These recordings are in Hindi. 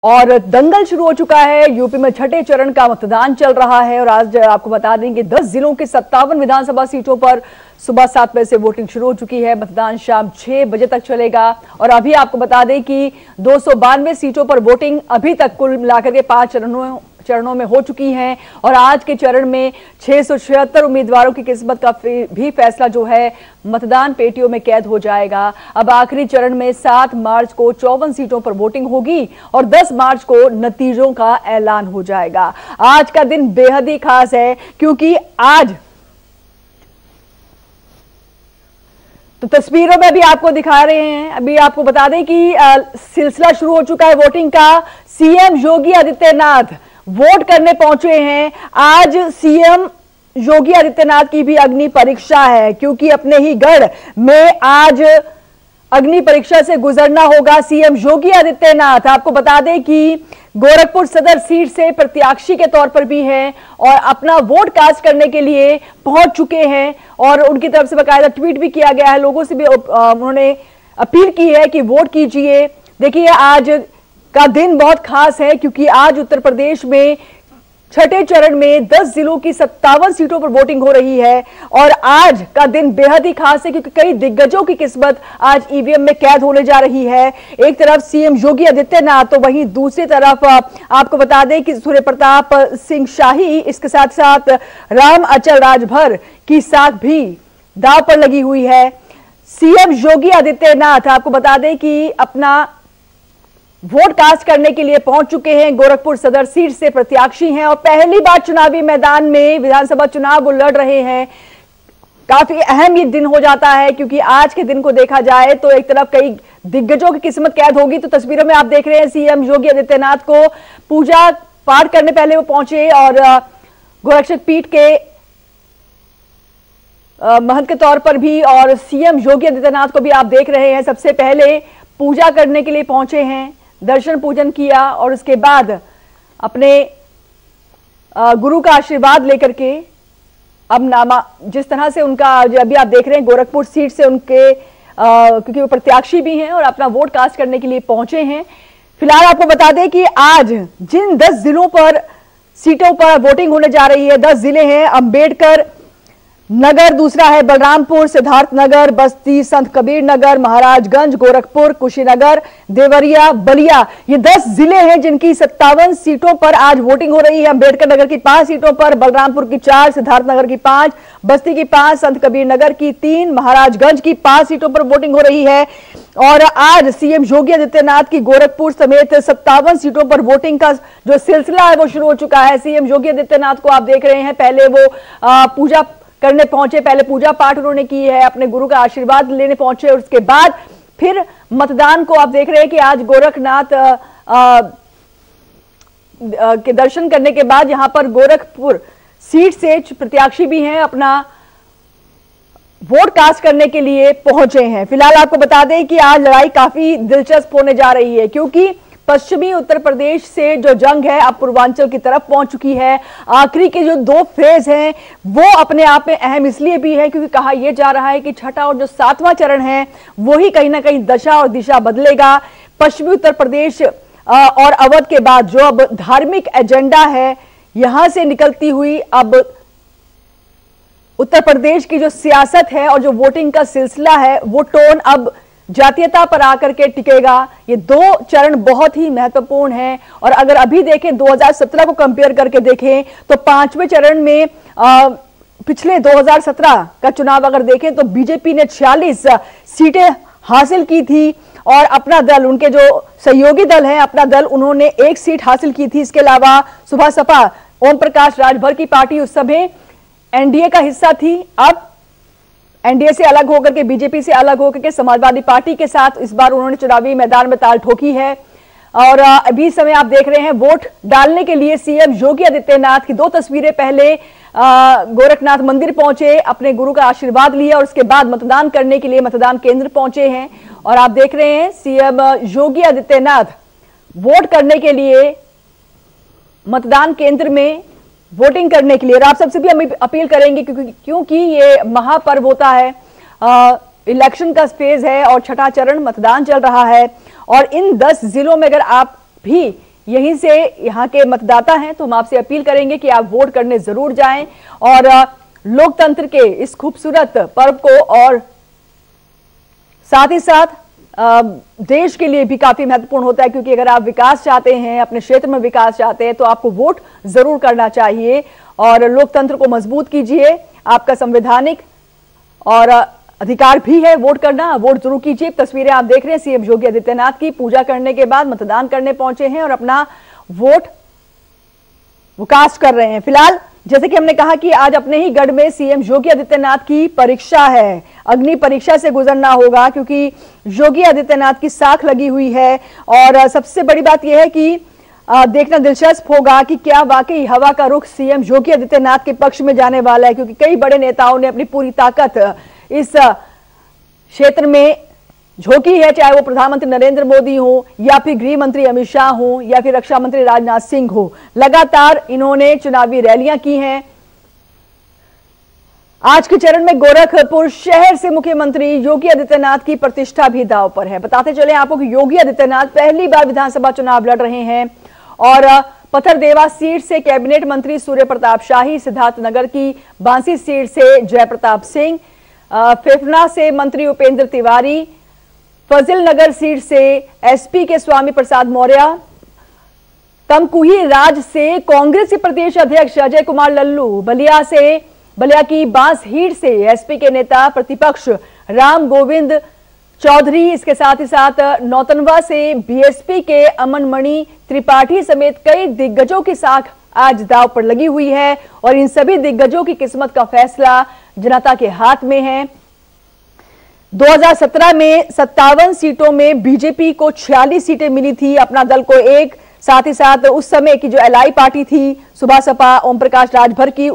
और दंगल शुरू हो चुका है। यूपी में छठे चरण का मतदान चल रहा है और आज आपको बता दें कि 10 जिलों के 57 विधानसभा सीटों पर सुबह 7 बजे से वोटिंग शुरू हो चुकी है। मतदान शाम 6 बजे तक चलेगा और अभी आपको बता दें कि 292 सीटों पर वोटिंग अभी तक कुल मिलाकर के 5 चरणों में हो चुकी हैं और आज के चरण में 676 उम्मीदवारों की किस्मत का भी फैसला जो है मतदान पेटियों में कैद हो जाएगा। अब आखिरी चरण में 7 मार्च को 54 सीटों पर वोटिंग होगी और 10 मार्च को नतीजों का ऐलान हो जाएगा। आज का दिन बेहद ही खास है क्योंकि आज तो तस्वीरों में भी आपको दिखा रहे हैं। अभी आपको बता दें कि सिलसिला शुरू हो चुका है वोटिंग का। सीएम योगी आदित्यनाथ वोट करने पहुंचे हैं। आज सीएम योगी आदित्यनाथ की भी अग्नि परीक्षा है क्योंकि अपने ही गढ़ में आज अग्नि परीक्षा से गुजरना होगा सीएम योगी आदित्यनाथ। आपको बता दें कि गोरखपुर सदर सीट से प्रत्याशी के तौर पर भी हैं और अपना वोट कास्ट करने के लिए पहुंच चुके हैं और उनकी तरफ से बाकायदा ट्वीट भी किया गया है। लोगों से भी उन्होंने अपील की है कि वोट कीजिए। देखिए आज का दिन बहुत खास है क्योंकि आज उत्तर प्रदेश में छठे चरण में 10 जिलों की 57 सीटों पर वोटिंग हो रही है और आज का दिन बेहद ही खास है क्योंकि कई दिग्गजों की किस्मत आज ईवीएम में कैद होने जा रही है। एक तरफ सीएम योगी आदित्यनाथ तो वहीं दूसरी तरफ आपको बता दें कि सूर्य प्रताप सिंह शाही, इसके साथ साथ राम अचल राजभर की साख भी दांव पर लगी हुई है। सीएम योगी आदित्यनाथ आपको बता दें कि अपना वोट कास्ट करने के लिए पहुंच चुके हैं। गोरखपुर सदर सीट से प्रत्याशी हैं और पहली बार चुनावी मैदान में विधानसभा चुनाव वो लड़ रहे हैं। काफी अहम ये दिन हो जाता है क्योंकि आज के दिन को देखा जाए तो एक तरफ कई दिग्गजों की किस्मत कैद होगी। तो तस्वीरों में आप देख रहे हैं सीएम योगी आदित्यनाथ को पूजा पाठ करने पहले वो पहुंचे और गोरक्षक पीठ के महंत के तौर पर भी और सीएम योगी आदित्यनाथ को भी आप देख रहे हैं सबसे पहले पूजा करने के लिए पहुंचे हैं, दर्शन पूजन किया और उसके बाद अपने गुरु का आशीर्वाद लेकर के अब जिस तरह से उनका अभी आप देख रहे हैं गोरखपुर सीट से उनके क्योंकि वो प्रत्याशी भी हैं और अपना वोट कास्ट करने के लिए पहुंचे हैं। फिलहाल आपको बता दें कि आज जिन 10 जिलों पर सीटों पर वोटिंग होने जा रही है, 10 जिले हैं अंबेडकर नगर, दूसरा है बलरामपुर, सिद्धार्थनगर, बस्ती, संत कबीर नगर, महाराजगंज, गोरखपुर, कुशीनगर, देवरिया, बलिया। ये 10 जिले हैं जिनकी 57 सीटों पर आज वोटिंग हो रही है। अंबेडकर नगर की 5 सीटों पर, बलरामपुर की 4, सिद्धार्थनगर की 5, बस्ती की 5, संत कबीर नगर की 3, महाराजगंज की 5 सीटों पर वोटिंग हो रही है। और आज सीएम योगी आदित्यनाथ की गोरखपुर समेत 57 सीटों पर वोटिंग का जो सिलसिला है वो शुरू हो चुका है। सीएम योगी आदित्यनाथ को आप देख रहे हैं, पहले वो पूजा करने पहुंचे, पहले पूजा पाठ उन्होंने की है, अपने गुरु का आशीर्वाद लेने पहुंचे और उसके बाद फिर मतदान को आप देख रहे हैं कि आज गोरखनाथ के दर्शन करने के बाद यहां पर गोरखपुर सीट से प्रत्याशी भी हैं, अपना वोट कास्ट करने के लिए पहुंचे हैं। फिलहाल आपको बता दें कि आज लड़ाई काफी दिलचस्प होने जा रही है क्योंकि पश्चिमी उत्तर प्रदेश से जो जंग है अब पूर्वांचल की तरफ पहुंच चुकी है। आखिरी के जो 2 फेज हैं वो अपने आप में अहम इसलिए भी है क्योंकि कहा यह जा रहा है कि छठा और जो 7वां चरण है वो ही कहीं ना कहीं दशा और दिशा बदलेगा। पश्चिमी उत्तर प्रदेश और अवध के बाद जो अब धार्मिक एजेंडा है यहां से निकलती हुई अब उत्तर प्रदेश की जो सियासत है और जो वोटिंग का सिलसिला है वो टोन अब जातीयता पर आकर के टिकेगा। ये 2 चरण बहुत ही महत्वपूर्ण हैं और अगर अभी देखें 2017 को कंपेयर करके देखें तो 5वें चरण में पिछले 2017 का चुनाव अगर देखें तो बीजेपी ने 46 सीटें हासिल की थी और अपना दल, उनके जो सहयोगी दल है अपना दल, उन्होंने 1 सीट हासिल की थी। इसके अलावा सुबह सपा ओम प्रकाश राजभर की पार्टी उस समय एनडीए का हिस्सा थी। अब एनडीए से अलग होकर के, बीजेपी से अलग होकर के समाजवादी पार्टी के साथ इस बार उन्होंने चुनावी मैदान में ताल ठोकी है और अभी समय आप देख रहे हैं वोट डालने के लिए सीएम योगी आदित्यनाथ की 2 तस्वीरें पहले गोरखनाथ मंदिर पहुंचे, अपने गुरु का आशीर्वाद लिया और उसके बाद मतदान करने के लिए मतदान केंद्र पहुंचे हैं और आप देख रहे हैं सीएम योगी आदित्यनाथ वोट करने के लिए मतदान केंद्र में वोटिंग करने के लिए। और आप सबसे भी हम अपील करेंगे क्योंकि ये महापर्व होता है, इलेक्शन का फेज है और छठा चरण मतदान चल रहा है और इन 10 जिलों में अगर आप भी यहीं से यहाँ के मतदाता हैं, तो हम आपसे अपील करेंगे कि आप वोट करने जरूर जाएं और लोकतंत्र के इस खूबसूरत पर्व को और साथ ही साथ देश के लिए भी काफी महत्वपूर्ण होता है, क्योंकि अगर आप विकास चाहते हैं, अपने क्षेत्र में विकास चाहते हैं, तो आपको वोट जरूर करना चाहिए और लोकतंत्र को मजबूत कीजिए। आपका संवैधानिक और अधिकार भी है वोट करना, वोट जरूर कीजिए। तस्वीरें आप देख रहे हैं सीएम योगी आदित्यनाथ की, पूजा करने के बाद मतदान करने पहुंचे हैं और अपना वोट वो कास्ट कर रहे हैं। फिलहाल जैसे कि हमने कहा कि आज अपने ही गढ़ में सीएम योगी आदित्यनाथ की परीक्षा है, अग्नि परीक्षा से गुजरना होगा, क्योंकि योगी आदित्यनाथ की साख लगी हुई है। और सबसे बड़ी बात यह है कि देखना दिलचस्प होगा कि क्या वाकई हवा का रुख सीएम योगी आदित्यनाथ के पक्ष में जाने वाला है, क्योंकि कई बड़े नेताओं ने अपनी पूरी ताकत इस क्षेत्र में झोंकी है, चाहे वो प्रधानमंत्री नरेंद्र मोदी हो या फिर गृह मंत्री अमित शाह हो या फिर रक्षा मंत्री राजनाथ सिंह हो। लगातार इन्होंने चुनावी रैलियां की हैं। आज के चरण में गोरखपुर शहर से मुख्यमंत्री योगी आदित्यनाथ की प्रतिष्ठा भी दांव पर है। बताते चले आपको कि योगी आदित्यनाथ पहली बार विधानसभा चुनाव लड़ रहे हैं और पथरदेवा सीट से कैबिनेट मंत्री सूर्य प्रताप शाही, सिद्धार्थनगर की बांसी सीट से जयप्रताप सिंह, फेफना से मंत्री उपेंद्र तिवारी, फजिल नगर सीट से एसपी के स्वामी प्रसाद मौर्य, तमकुही राज से कांग्रेस के प्रदेश अध्यक्ष अजय कुमार लल्लू, बलिया की बांस हीट से एसपी के नेता प्रतिपक्ष राम गोविंद चौधरी, इसके साथ ही साथ नौतनवा से बीएसपी के अमन मणि त्रिपाठी समेत कई दिग्गजों की साख आज दांव पर लगी हुई है और इन सभी दिग्गजों की किस्मत का फैसला जनता के हाथ में है। 2017 में 57 सीटों में बीजेपी को 46 सीटें मिली थी, अपना दल को एक, साथ ही साथ उस समय की जो एलआई पार्टी थी सुभा सपा ओम प्रकाश राजभर की,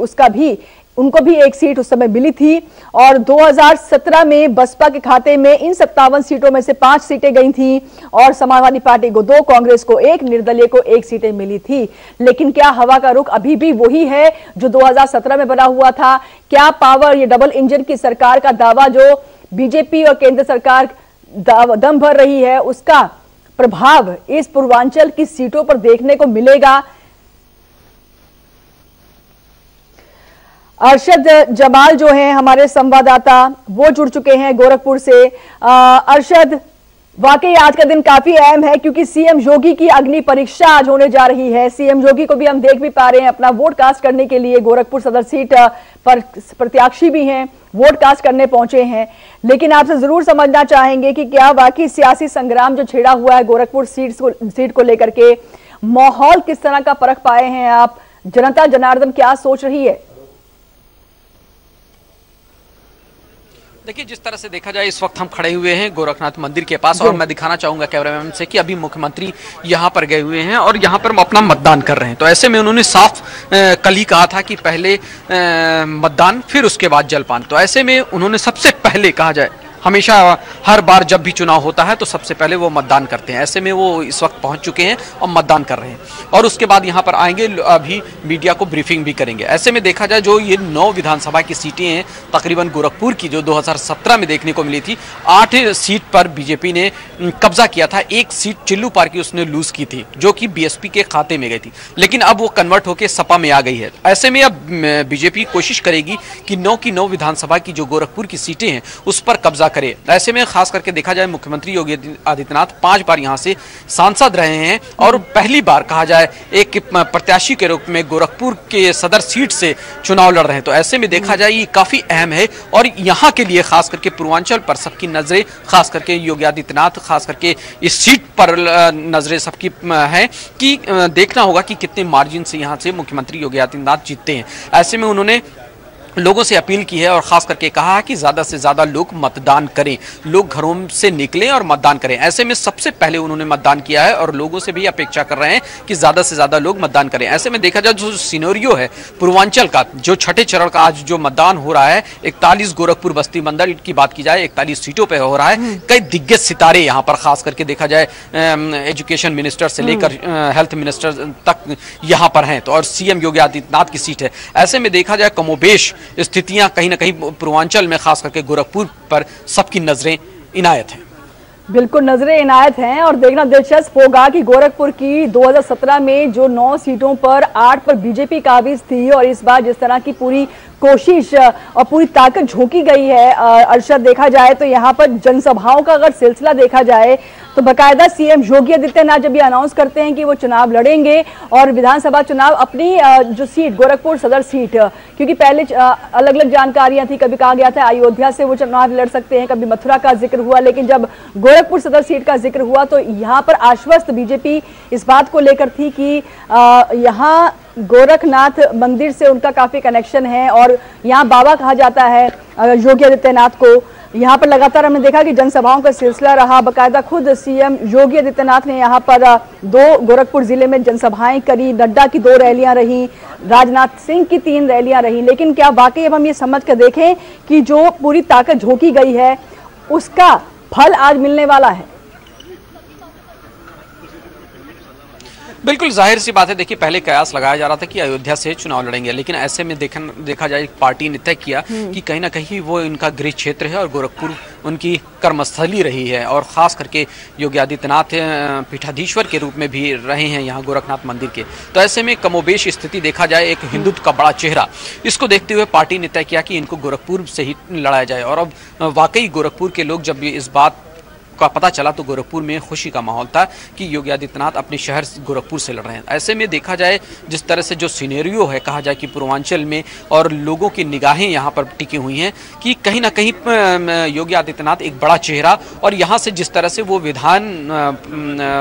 उनको भी एक सीट उस समय मिली थी। और 2017 में बसपा के खाते में इन 57 सीटों में से 5 सीटें गई थी और समाजवादी पार्टी को 2, कांग्रेस को 1, निर्दलीय को 1 सीटें मिली थी। लेकिन क्या हवा का रुख अभी भी वही है जो 2017 में बना हुआ था? क्या पावर, ये डबल इंजन की सरकार का दावा जो बीजेपी और केंद्र सरकार दम भर रही है, उसका प्रभाव इस पूर्वांचल की सीटों पर देखने को मिलेगा? अरशद जमाल जो हैं हमारे संवाददाता, वो जुड़ चुके हैं गोरखपुर से। अरशद, वाकई आज का दिन काफी अहम है क्योंकि सीएम योगी की अग्नि परीक्षा आज होने जा रही है। सीएम योगी को भी हम देख भी पा रहे हैं अपना वोट कास्ट करने के लिए गोरखपुर सदर सीट पर प्रत्याशी भी हैं, वोट कास्ट करने पहुंचे हैं। लेकिन आपसे जरूर समझना चाहेंगे कि क्या वाकई सियासी संग्राम जो छिड़ा हुआ है गोरखपुर सीट को लेकर के, माहौल किस तरह का परख पाए हैं आप? जनता जनार्दन क्या सोच रही है? देखिए, जिस तरह से देखा जाए इस वक्त हम खड़े हुए हैं गोरखनाथ मंदिर के पास और मैं दिखाना चाहूंगा कैमरामैन से कि अभी मुख्यमंत्री यहां पर गए हुए हैं और यहां पर अपना मतदान कर रहे हैं। तो ऐसे में उन्होंने साफ कल ही कहा था कि पहले मतदान फिर उसके बाद जलपान। तो ऐसे में उन्होंने सबसे पहले कहा जाए हमेशा हर बार जब भी चुनाव होता है तो सबसे पहले वो मतदान करते हैं। ऐसे में वो इस वक्त पहुंच चुके हैं और मतदान कर रहे हैं और उसके बाद यहाँ पर आएंगे, अभी मीडिया को ब्रीफिंग भी करेंगे। ऐसे में देखा जाए जो ये 9 विधानसभा की सीटें हैं तकरीबन गोरखपुर की, जो 2017 में देखने को मिली थी, 8 सीट पर बीजेपी ने कब्जा किया था। 1 सीट चिल्लू पार की उसने लूज की थी जो कि बीएसपी के खाते में गई थी, लेकिन अब वो कन्वर्ट होकर सपा में आ गई है। ऐसे में अब बीजेपी कोशिश करेगी कि 9 की 9 विधानसभा की जो गोरखपुर की सीटें हैं उस पर कब्जा करे। ऐसे में खास करके देखा जाए मुख्यमंत्री योगी आदित्यनाथ 5 बार यहां से सांसद रहे हैं और पहली बार कहा जाए एक प्रत्याशी के रूप में गोरखपुर के सदर सीट से चुनाव लड़ रहे हैं। तो ऐसे में देखा जाए ये काफी अहम है और यहां के लिए खास करके पूर्वांचल पर सबकी नजरें, खास करके योगी आदित्यनाथ, खास करके इस सीट पर नजरें सबकी है कि देखना होगा कि कितने मार्जिन से यहां से मुख्यमंत्री योगी आदित्यनाथ जीतते हैं। ऐसे में उन्होंने लोगों से अपील की है और खास करके कहा है कि ज्यादा से ज्यादा लोग मतदान करें, लोग घरों से निकलें और मतदान करें। ऐसे में सबसे पहले उन्होंने मतदान किया है और लोगों से भी अपेक्षा कर रहे हैं कि ज्यादा से ज्यादा लोग मतदान करें। ऐसे में देखा जाए जो सिनेरियो है पूर्वांचल का, जो छठे चरण का आज जो मतदान हो रहा है, 41 गोरखपुर बस्ती मंडल की बात की जाए 41 सीटों पर हो रहा है। कई दिग्गज सितारे यहाँ पर खास करके देखा जाए एजुकेशन मिनिस्टर से लेकर हेल्थ मिनिस्टर तक यहाँ पर हैं। तो और सीएम योगी आदित्यनाथ की सीट है। ऐसे में देखा जाए कमोबेश स्थितियां कहीं ना कहीं पूर्वांचल में खास करके गोरखपुर पर सबकी नजरें इनायत हैं। बिल्कुल नजरे इनायत हैं और देखना दिलचस्प होगा कि गोरखपुर की 2017 में जो 9 सीटों पर 8 पर बीजेपी काबिज थी और इस बार जिस तरह की पूरी कोशिश और पूरी ताकत झोंकी गई है अरशद, देखा जाए तो यहाँ पर जनसभाओं का अगर सिलसिला देखा जाए तो बकायदा सीएम योगी आदित्यनाथ जब ये अनाउंस करते हैं कि वो चुनाव लड़ेंगे और विधानसभा चुनाव अपनी जो सीट गोरखपुर सदर सीट, क्योंकि पहले अलग अलग जानकारियां थी, कभी कहा गया था अयोध्या से वो चुनाव लड़ सकते हैं, कभी मथुरा का जिक्र हुआ, लेकिन जब गोरखपुर सदर सीट का जिक्र हुआ तो यहाँ पर आश्वस्त बीजेपी इस बात को लेकर थी कि यहाँ गोरखनाथ मंदिर से उनका काफी कनेक्शन है और यहाँ बाबा कहा जाता है योगी आदित्यनाथ को। यहाँ पर लगातार हमने देखा कि जनसभाओं का सिलसिला रहा, बकायदा खुद सीएम योगी आदित्यनाथ ने यहाँ पर 2 गोरखपुर जिले में जनसभाएं करी, नड्डा की 2 रैलियां रही, राजनाथ सिंह की 3 रैलियां रही। लेकिन क्या वाकई अब हम ये समझ कर देखें कि जो पूरी ताकत झोंकी गई है उसका फल आज मिलने वाला है? बिल्कुल जाहिर सी बात है। देखिए, पहले कयास लगाया जा रहा था कि अयोध्या से चुनाव लड़ेंगे, लेकिन ऐसे में देखा जाए पार्टी ने तय किया कि कहीं ना कहीं वो इनका गृह क्षेत्र है और गोरखपुर उनकी कर्मस्थली रही है और खास करके योगी आदित्यनाथ पीठाधीश्वर के रूप में भी रहे हैं यहाँ गोरखनाथ मंदिर के। तो ऐसे में कमोबेश स्थिति देखा जाए एक हिंदुत्व का बड़ा चेहरा, इसको देखते हुए पार्टी ने तय किया कि इनको गोरखपुर से ही लड़ाया जाए। और अब वाकई गोरखपुर के लोग जब इस बात का पता चला तो गोरखपुर में खुशी का माहौल था कि योगी आदित्यनाथ अपने शहर गोरखपुर से लड़ रहे हैं। ऐसे में देखा जाए जिस तरह से जो सिनेरियो है, कहा जाए कि पूर्वांचल में और लोगों की निगाहें यहाँ पर टिकी हुई हैं कि कहीं ना कहीं योगी आदित्यनाथ एक बड़ा चेहरा और यहाँ से जिस तरह से वो विधान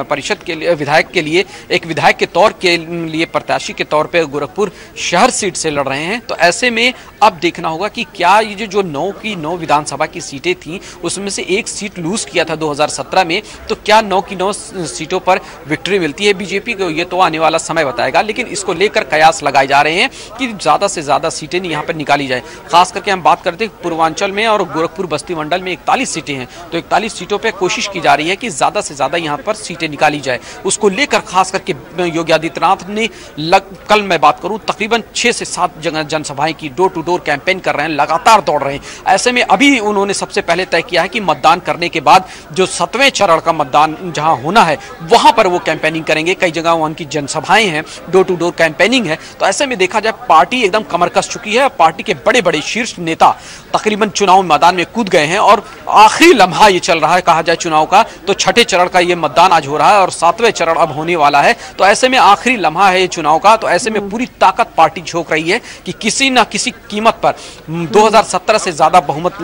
परिषद के लिए विधायक के तौर के लिए प्रत्याशी के तौर पर गोरखपुर शहर सीट से लड़ रहे हैं। तो ऐसे में अब देखना होगा कि क्या ये जो 9 की 9 विधानसभा की सीटें थी उसमें से एक सीट लूज किया था 2017 में, तो क्या 9 की 9 सीटों पर विक्ट्री मिलती है बीजेपी को, ये तो आने वाला समय बताएगा। लेकिन इसको लेकर कयास लगाए जा रहे हैं कि ज्यादा से ज्यादा सीटें यहाँ पर निकाली जाए। खास करके हम बात करते हैं पूर्वांचल में और गोरखपुर बस्ती मंडल में 41 सीटें हैं, तो 41 सीटों पर कोशिश की जा रही है कि ज्यादा से ज्यादा यहाँ पर सीटें निकाली जाए। उसको लेकर खास करके योगी आदित्यनाथ ने कल मैं बात करूं तकरीबन 6 से 7 जगह जनसभाएं की, डोर टू डोर कैंपेन कर रहे हैं, लगातार दौड़ रहे हैं। ऐसे में अभी उन्होंने सबसे पहले तय किया है कि मतदान करने के बाद जो 7वें चरण का मतदान जहां होना है वहां पर वो कैंपेनिंग करेंगे। कई जगह उनकी जनसभाएं हैं, डोर टू डोर कैंपेनिंग है। तो ऐसे में देखा जाए पार्टी एकदम कमर कस चुकी है। पार्टी के बड़े बड़े शीर्ष नेता तकरीबन चुनाव मैदान में कूद गए हैं और आखिरी लम्हा ये चल रहा है कहा जाए चुनाव का, तो 6ठे चरण का ये मतदान आज हो रहा है और 7वें चरण अब होने वाला है। तो ऐसे में आखिरी लम्हा है ये चुनाव का। तो ऐसे में पूरी ताकत पार्टी झोंक रही है कि किसी न किसी कीमत पर 2017 से ज्यादा बहुमत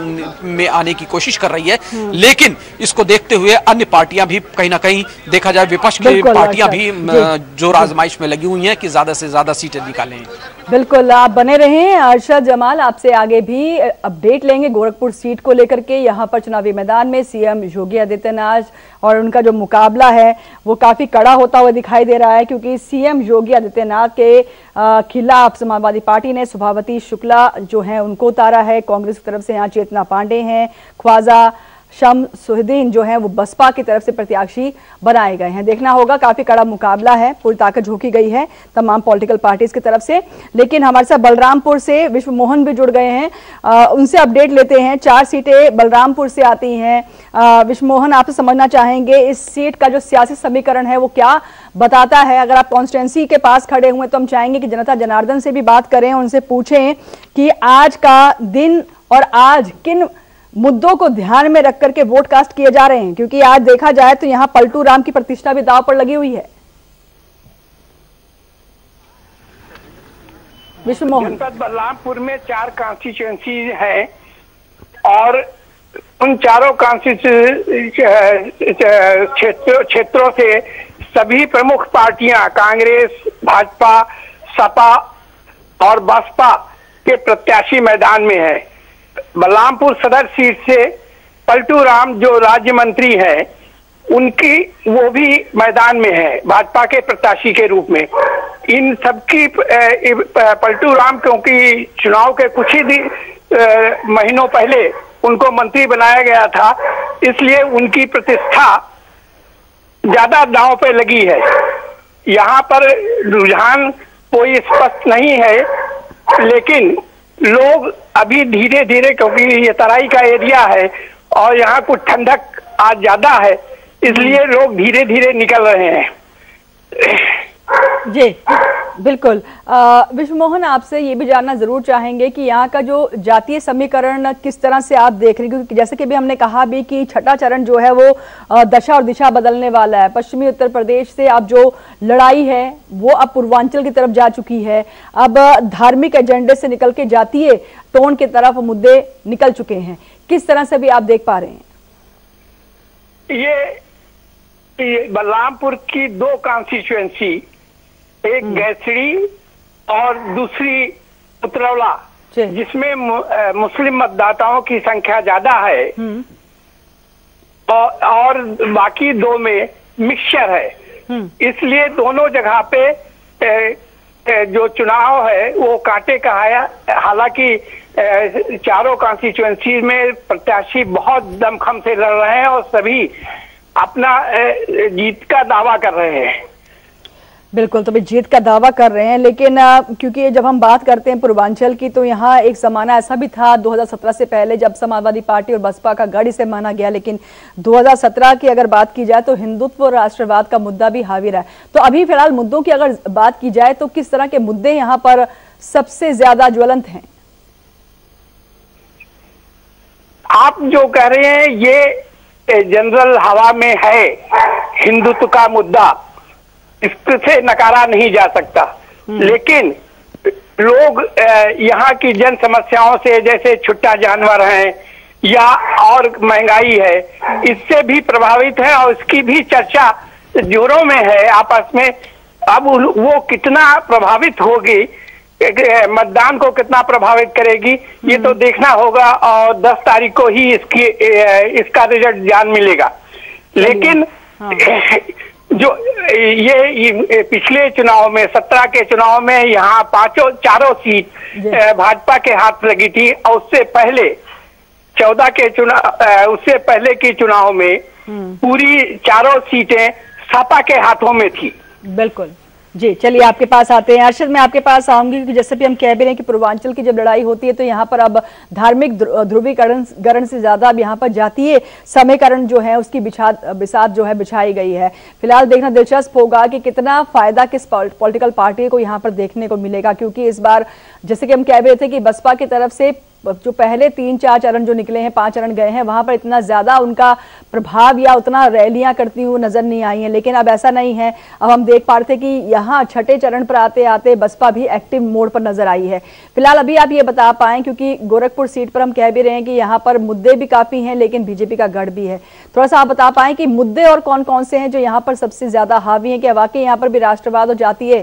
में आने की कोशिश कर रही है। लेकिन इसको देखते हुए अन्य पार्टियां भी कहीं ना कहीं देखा जाए विपक्ष की पार्टियां भी जोर आजमाइश में लगी हुई हैं कि ज्यादा से ज्यादा सीटें निकालें। बिल्कुल, आप बने रहें। अरशद जमाल आपसे आगे भी अपडेट लेंगे गोरखपुर सीट को लेकर के। यहाँ पर चुनावी मैदान में सीएम योगी आदित्यनाथ और उनका जो मुकाबला है वो काफी कड़ा होता हुआ दिखाई दे रहा है, क्योंकि सीएम योगी आदित्यनाथ के खिलाफ समाजवादी पार्टी ने सुभावती शुक्ला जो है उनको उतारा है। कांग्रेस की तरफ से यहाँ चेतना पांडे हैं, ख्वाजा शमसुद्दीन जो है वो बसपा की तरफ से प्रत्याशी बनाए गए हैं। देखना होगा, काफी कड़ा मुकाबला है, पूरी ताकत झोंकी गई है तमाम पॉलिटिकल पार्टीज की तरफ से। लेकिन हमारे साथ बलरामपुर से विश्व मोहन भी जुड़ गए हैं, उनसे अपडेट लेते हैं। 4 सीटें बलरामपुर से आती हैं। विश्व मोहन, आपसे समझना चाहेंगे इस सीट का जो सियासी समीकरण है वो क्या बताता है? अगर आप कॉन्स्टिट्यूंसी के पास खड़े हुए तो हम चाहेंगे कि जनता जनार्दन से भी बात करें, उनसे पूछें कि आज का दिन और आज किन मुद्दों को ध्यान में रख करके वोट कास्ट किए जा रहे हैं, क्योंकि आज देखा जाए तो यहां पलटू राम की प्रतिष्ठा भी दांव पर लगी हुई है। विश्व मोहन, जनपद बलरामपुर में 4 कॉन्स्टिट्यूएंसी है और उन चारों क्षेत्रों से सभी प्रमुख पार्टियां कांग्रेस, भाजपा, सपा और बसपा के प्रत्याशी मैदान में है। बलरामपुर सदर सीट से पलटू राम जो राज्य मंत्री है उनकी वो भी मैदान में है भाजपा के प्रत्याशी के रूप में। इन सबकी पलटू राम क्योंकि चुनाव के कुछ ही महीनों पहले उनको मंत्री बनाया गया था, इसलिए उनकी प्रतिष्ठा ज्यादा दांव पे लगी है। यहाँ पर रुझान कोई स्पष्ट नहीं है, लेकिन लोग अभी धीरे धीरे, क्योंकि ये तराई का एरिया है और यहाँ कुछ ठंडक आज ज्यादा है, इसलिए लोग धीरे धीरे निकल रहे हैं। जी बिल्कुल। विश्व मोहन, आपसे ये भी जानना जरूर चाहेंगे कि यहाँ का जो जातीय समीकरण किस तरह से आप देख रहे हैं, क्योंकि जैसे कि भी हमने कहा भी कि छठा चरण जो है वो दशा और दिशा बदलने वाला है। पश्चिमी उत्तर प्रदेश से अब जो लड़ाई है वो अब पूर्वांचल की तरफ जा चुकी है, अब धार्मिक एजेंडे से निकल के जातीय टोन की तरफ मुद्दे निकल चुके हैं। किस तरह से भी आप देख पा रहे हैं? ये बलरामपुर की दो कॉन्स्टिट्यूएंसी, एक गैसड़ी और दूसरी उतरौला, जिसमें मुस्लिम मतदाताओं की संख्या ज्यादा है, और बाकी दो में मिक्सचर है। इसलिए दोनों जगह पे जो चुनाव है वो कांटे का है। हालांकि चारों कॉन्स्टिट्यूएंसी में प्रत्याशी बहुत दमखम से लड़ रहे हैं और सभी अपना जीत का दावा कर रहे हैं। बिल्कुल, तो भी जीत का दावा कर रहे हैं, लेकिन क्योंकि जब हम बात करते हैं पूर्वांचल की, तो यहाँ एक जमाना ऐसा भी था 2017 से पहले, जब समाजवादी पार्टी और बसपा का गढ़ इसे माना गया, लेकिन 2017 की अगर बात की जाए तो हिंदुत्व और राष्ट्रवाद का मुद्दा भी हावी रहा है। तो अभी फिलहाल मुद्दों की अगर बात की जाए तो किस तरह के मुद्दे यहाँ पर सबसे ज्यादा ज्वलंत हैं? आप जो कह रहे हैं ये जनरल हवा में है, हिंदुत्व का मुद्दा, इससे नकारा नहीं जा सकता। लेकिन लोग यहाँ की जन समस्याओं से, जैसे छुट्टा जानवर हैं या और महंगाई है, इससे भी प्रभावित है और इसकी भी चर्चा जोरों में है आपस में। अब वो कितना प्रभावित होगी, मतदान को कितना प्रभावित करेगी, ये तो देखना होगा और 10 तारीख को ही इसका रिजल्ट जान मिलेगा। लेकिन जो ये पिछले चुनाव में 17 के चुनाव में यहाँ चारों सीट भाजपा के हाथ लगी थी, और उससे पहले 14 के चुनाव, उससे पहले के चुनाव में पूरी चारों सीटें सपा के हाथों में थी। बिल्कुल जी, चलिए आपके पास आते हैं। अर्शद, मैं आपके पास आऊंगी, जैसे भी हम कह भी रहे हैं कि पूर्वांचल की जब लड़ाई होती है तो यहाँ पर अब धार्मिक ध्रुवीकरण से ज्यादा अब यहाँ पर जातीय समीकरण जो है उसकी बिसात जो है बिछाई गई है। फिलहाल देखना दिलचस्प होगा कि कितना फायदा किस पॉलिटिकल पार्टी को यहाँ पर देखने को मिलेगा, क्योंकि इस बार जैसे कि हम कह रहे थे कि बसपा की तरफ से जो पहले 3-4 चरण जो निकले हैं, 5 चरण गए हैं, वहां पर इतना ज्यादा उनका प्रभाव या उतना रैलियां करती हुई नजर नहीं आई हैं। लेकिन अब ऐसा नहीं है। अब हम देख पा रहे थे कि यहाँ छठे चरण पर आते आते बसपा भी एक्टिव मोड पर नजर आई है। फिलहाल अभी आप ये बता पाएं, क्योंकि गोरखपुर सीट पर हम कह भी रहे हैं कि यहाँ पर मुद्दे भी काफी हैं, लेकिन बीजेपी का गढ़ भी है। थोड़ा सा आप बता पाएं कि मुद्दे और कौन कौन से हैं जो यहाँ पर सबसे ज्यादा हावी है, कि वाकई यहाँ पर भी राष्ट्रवाद और जातीय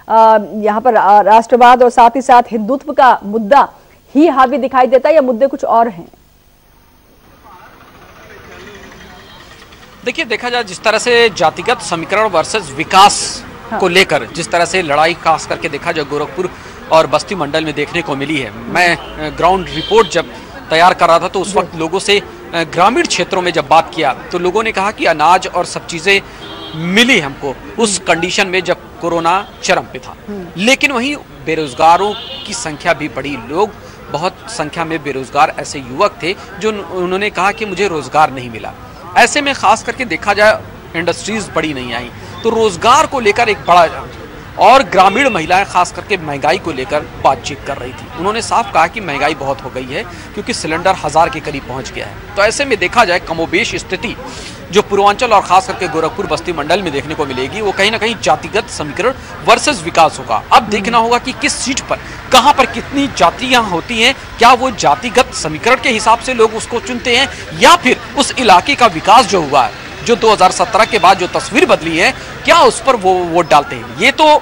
यहाँ पर राष्ट्रवाद और साथ ही साथ हिंदुत्व का मुद्दा ही हावी दिखाई देता है, या मुद्दे कुछ और हैं? देखिए, देखा जाए जिस तरह से जातिगत समीकरण वर्सेस विकास को लेकर जिस तरह से लड़ाई खास करके देखा जाए गोरखपुर और बस्ती मंडल में देखने को मिली है। मैं ग्राउंड रिपोर्ट जब तैयार कर रहा था तो उस वक्त लोगों से ग्रामीण क्षेत्रों में जब बात किया तो लोगों ने कहा कि अनाज और सब चीजें मिली हमको उस कंडीशन में जब कोरोना चरम पे था। लेकिन वहीं बेरोजगारों की संख्या भी बढ़ी। लोग बहुत संख्या में बेरोजगार ऐसे युवक थे जो उन्होंने कहा कि मुझे रोजगार नहीं मिला। ऐसे में खास करके देखा जाए इंडस्ट्रीज बड़ी नहीं आई, तो रोजगार को लेकर एक बड़ा, और ग्रामीण महिलाएं खास करके महंगाई को लेकर बातचीत कर रही थी। उन्होंने साफ कहा कि महंगाई बहुत हो गई है क्योंकि सिलेंडर 1000 के करीब पहुंच गया है। तो ऐसे में देखा जाए कमोबेश स्थिति जो पूर्वांचल और खास करके गोरखपुर बस्ती मंडल में देखने को मिलेगी, वो कहीं ना कहीं जातिगत समीकरण वर्सेस विकास होगा। अब देखना होगा कि किस सीट पर कहां पर कितनी जातियां होती हैं, क्या वो जातिगत समीकरण के हिसाब से लोग उसको चुनते हैं या फिर उस इलाके का विकास जो हुआ है, जो 2017 के बाद जो तस्वीर बदली है, क्या उस पर वो वोट डालते हैं। ये तो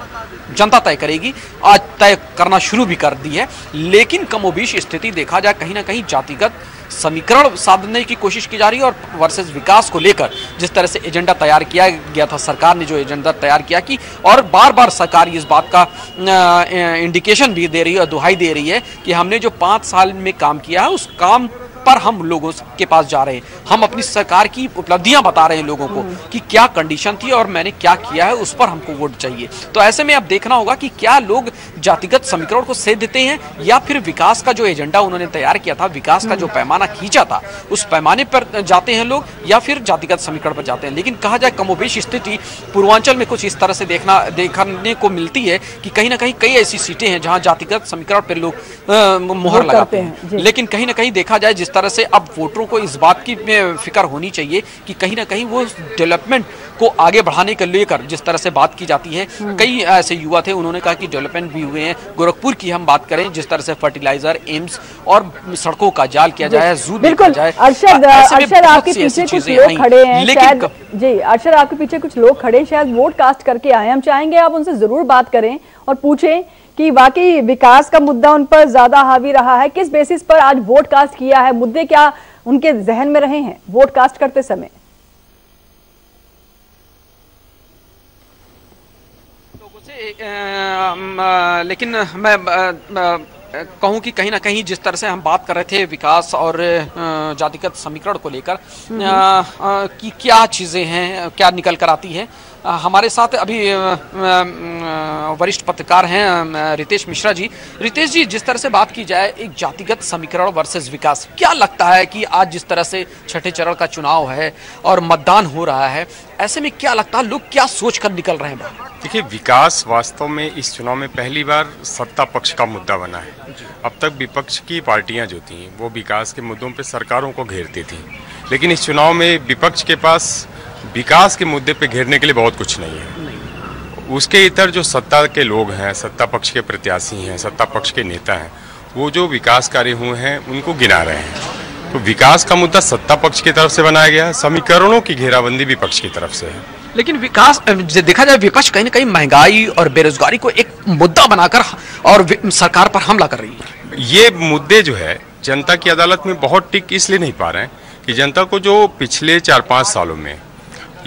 जनता तय करेगी, आज तय करना शुरू भी कर दी है। लेकिन कमोबेश स्थिति देखा जाए कहीं ना कहीं जातिगत समीकरण साधने की कोशिश की जा रही है और वर्सेस विकास को लेकर जिस तरह से एजेंडा तैयार किया गया था, सरकार ने जो एजेंडा तैयार किया कि, और बार बार सरकार इस बात का इंडिकेशन भी दे रही है और दुहाई दे रही है कि हमने जो 5 साल में काम किया है उस काम पर हम लोगों के पास जा रहे हैं, हम अपनी सरकार की उपलब्धियां बता रहे हैं लोगों को कि क्या कंडीशन थी और मैंने क्या किया है, उस पर हमको वोट चाहिए। तो ऐसे में अब देखना होगा कि क्या लोग जातिगत समीकरण को सेध देते हैं या फिर विकास का जो एजेंडा उन्होंने तैयार किया था, विकास का जो पैमाना खींचा था, उस पैमाने पर जाते हैं लोग या फिर जातिगत समीकरण पर जाते हैं। लेकिन कहा जाए कमोबेश स्थिति पूर्वांचल में कुछ इस तरह से देखने को मिलती है कि कहीं ना कहीं कई ऐसी सीटें हैं जहां जातिगत समीकरण पर लोग मोहर लगाते हैं। लेकिन कहीं ना कहीं देखा जाए जिस तरह से अब वोटरों को इस बात की फिक्र होनी चाहिए कि कहीं ना कहीं वो डेवलपमेंट को आगे बढ़ाने के लेकर जिस तरह से बात की जाती है, कई ऐसे युवा थे उन्होंने कहा कि डेवलपमेंट भी हुए हैं। गोरखपुर की हम बात करें, जिस तरह से फर्टिलाइजर, एम्स और सड़कों का जाल किया जाए, जू किया जाए। अरशद आपके पीछे कुछ लोग खड़े हैं, शायद जी अरशद आपके पीछे कुछ लोग खड़े हैं, शायद वोट कास्ट करके आए। हम चाहेंगे आप उनसे जरूर बात करें और पूछें कि वाकई विकास का मुद्दा उन पर ज्यादा हावी रहा है, किस बेसिस पर आज वोट कास्ट किया है, मुद्दे क्या उनके जहन में रहे हैं वोट कास्ट करते समय। लोगों से लेकिन मैं कहूं कि कहीं ना कहीं जिस तरह से हम बात कर रहे थे विकास और जातिगत समीकरण को लेकर कि क्या चीजें हैं, क्या निकल कर आती है। हमारे साथ अभी वरिष्ठ पत्रकार हैं रितेश मिश्रा जी। रितेश जी, जिस तरह से बात की जाए एक जातिगत समीकरण वर्सेस विकास, क्या लगता है कि आज जिस तरह से छठे चरण का चुनाव है और मतदान हो रहा है, ऐसे में क्या लगता है लोग क्या सोच कर निकल रहे हैं? देखिए, विकास वास्तव में इस चुनाव में पहली बार सत्ता पक्ष का मुद्दा बना है। अब तक विपक्ष की पार्टियां जो थी वो विकास के मुद्दों पे सरकारों को घेरती थी, लेकिन इस चुनाव में विपक्ष के पास विकास के मुद्दे पे घेरने के लिए बहुत कुछ नहीं है। उसके इतर जो सत्ता के लोग हैं, सत्ता पक्ष के प्रत्याशी हैं, सत्ता पक्ष के नेता हैं, वो जो विकास कार्य हुए हैं उनको गिना रहे हैं। तो विकास का मुद्दा सत्ता पक्ष की तरफ से बनाया गया है, समीकरणों की घेराबंदी विपक्ष की तरफ से है। लेकिन विकास देखा जाए विपक्ष कहीं ना कहीं महंगाई और बेरोजगारी को एक मुद्दा बनाकर और सरकार पर हमला कर रही है। ये मुद्दे जो है जनता की अदालत में बहुत टिक इसलिए नहीं पा रहे हैं कि जनता को जो पिछले 4-5 सालों में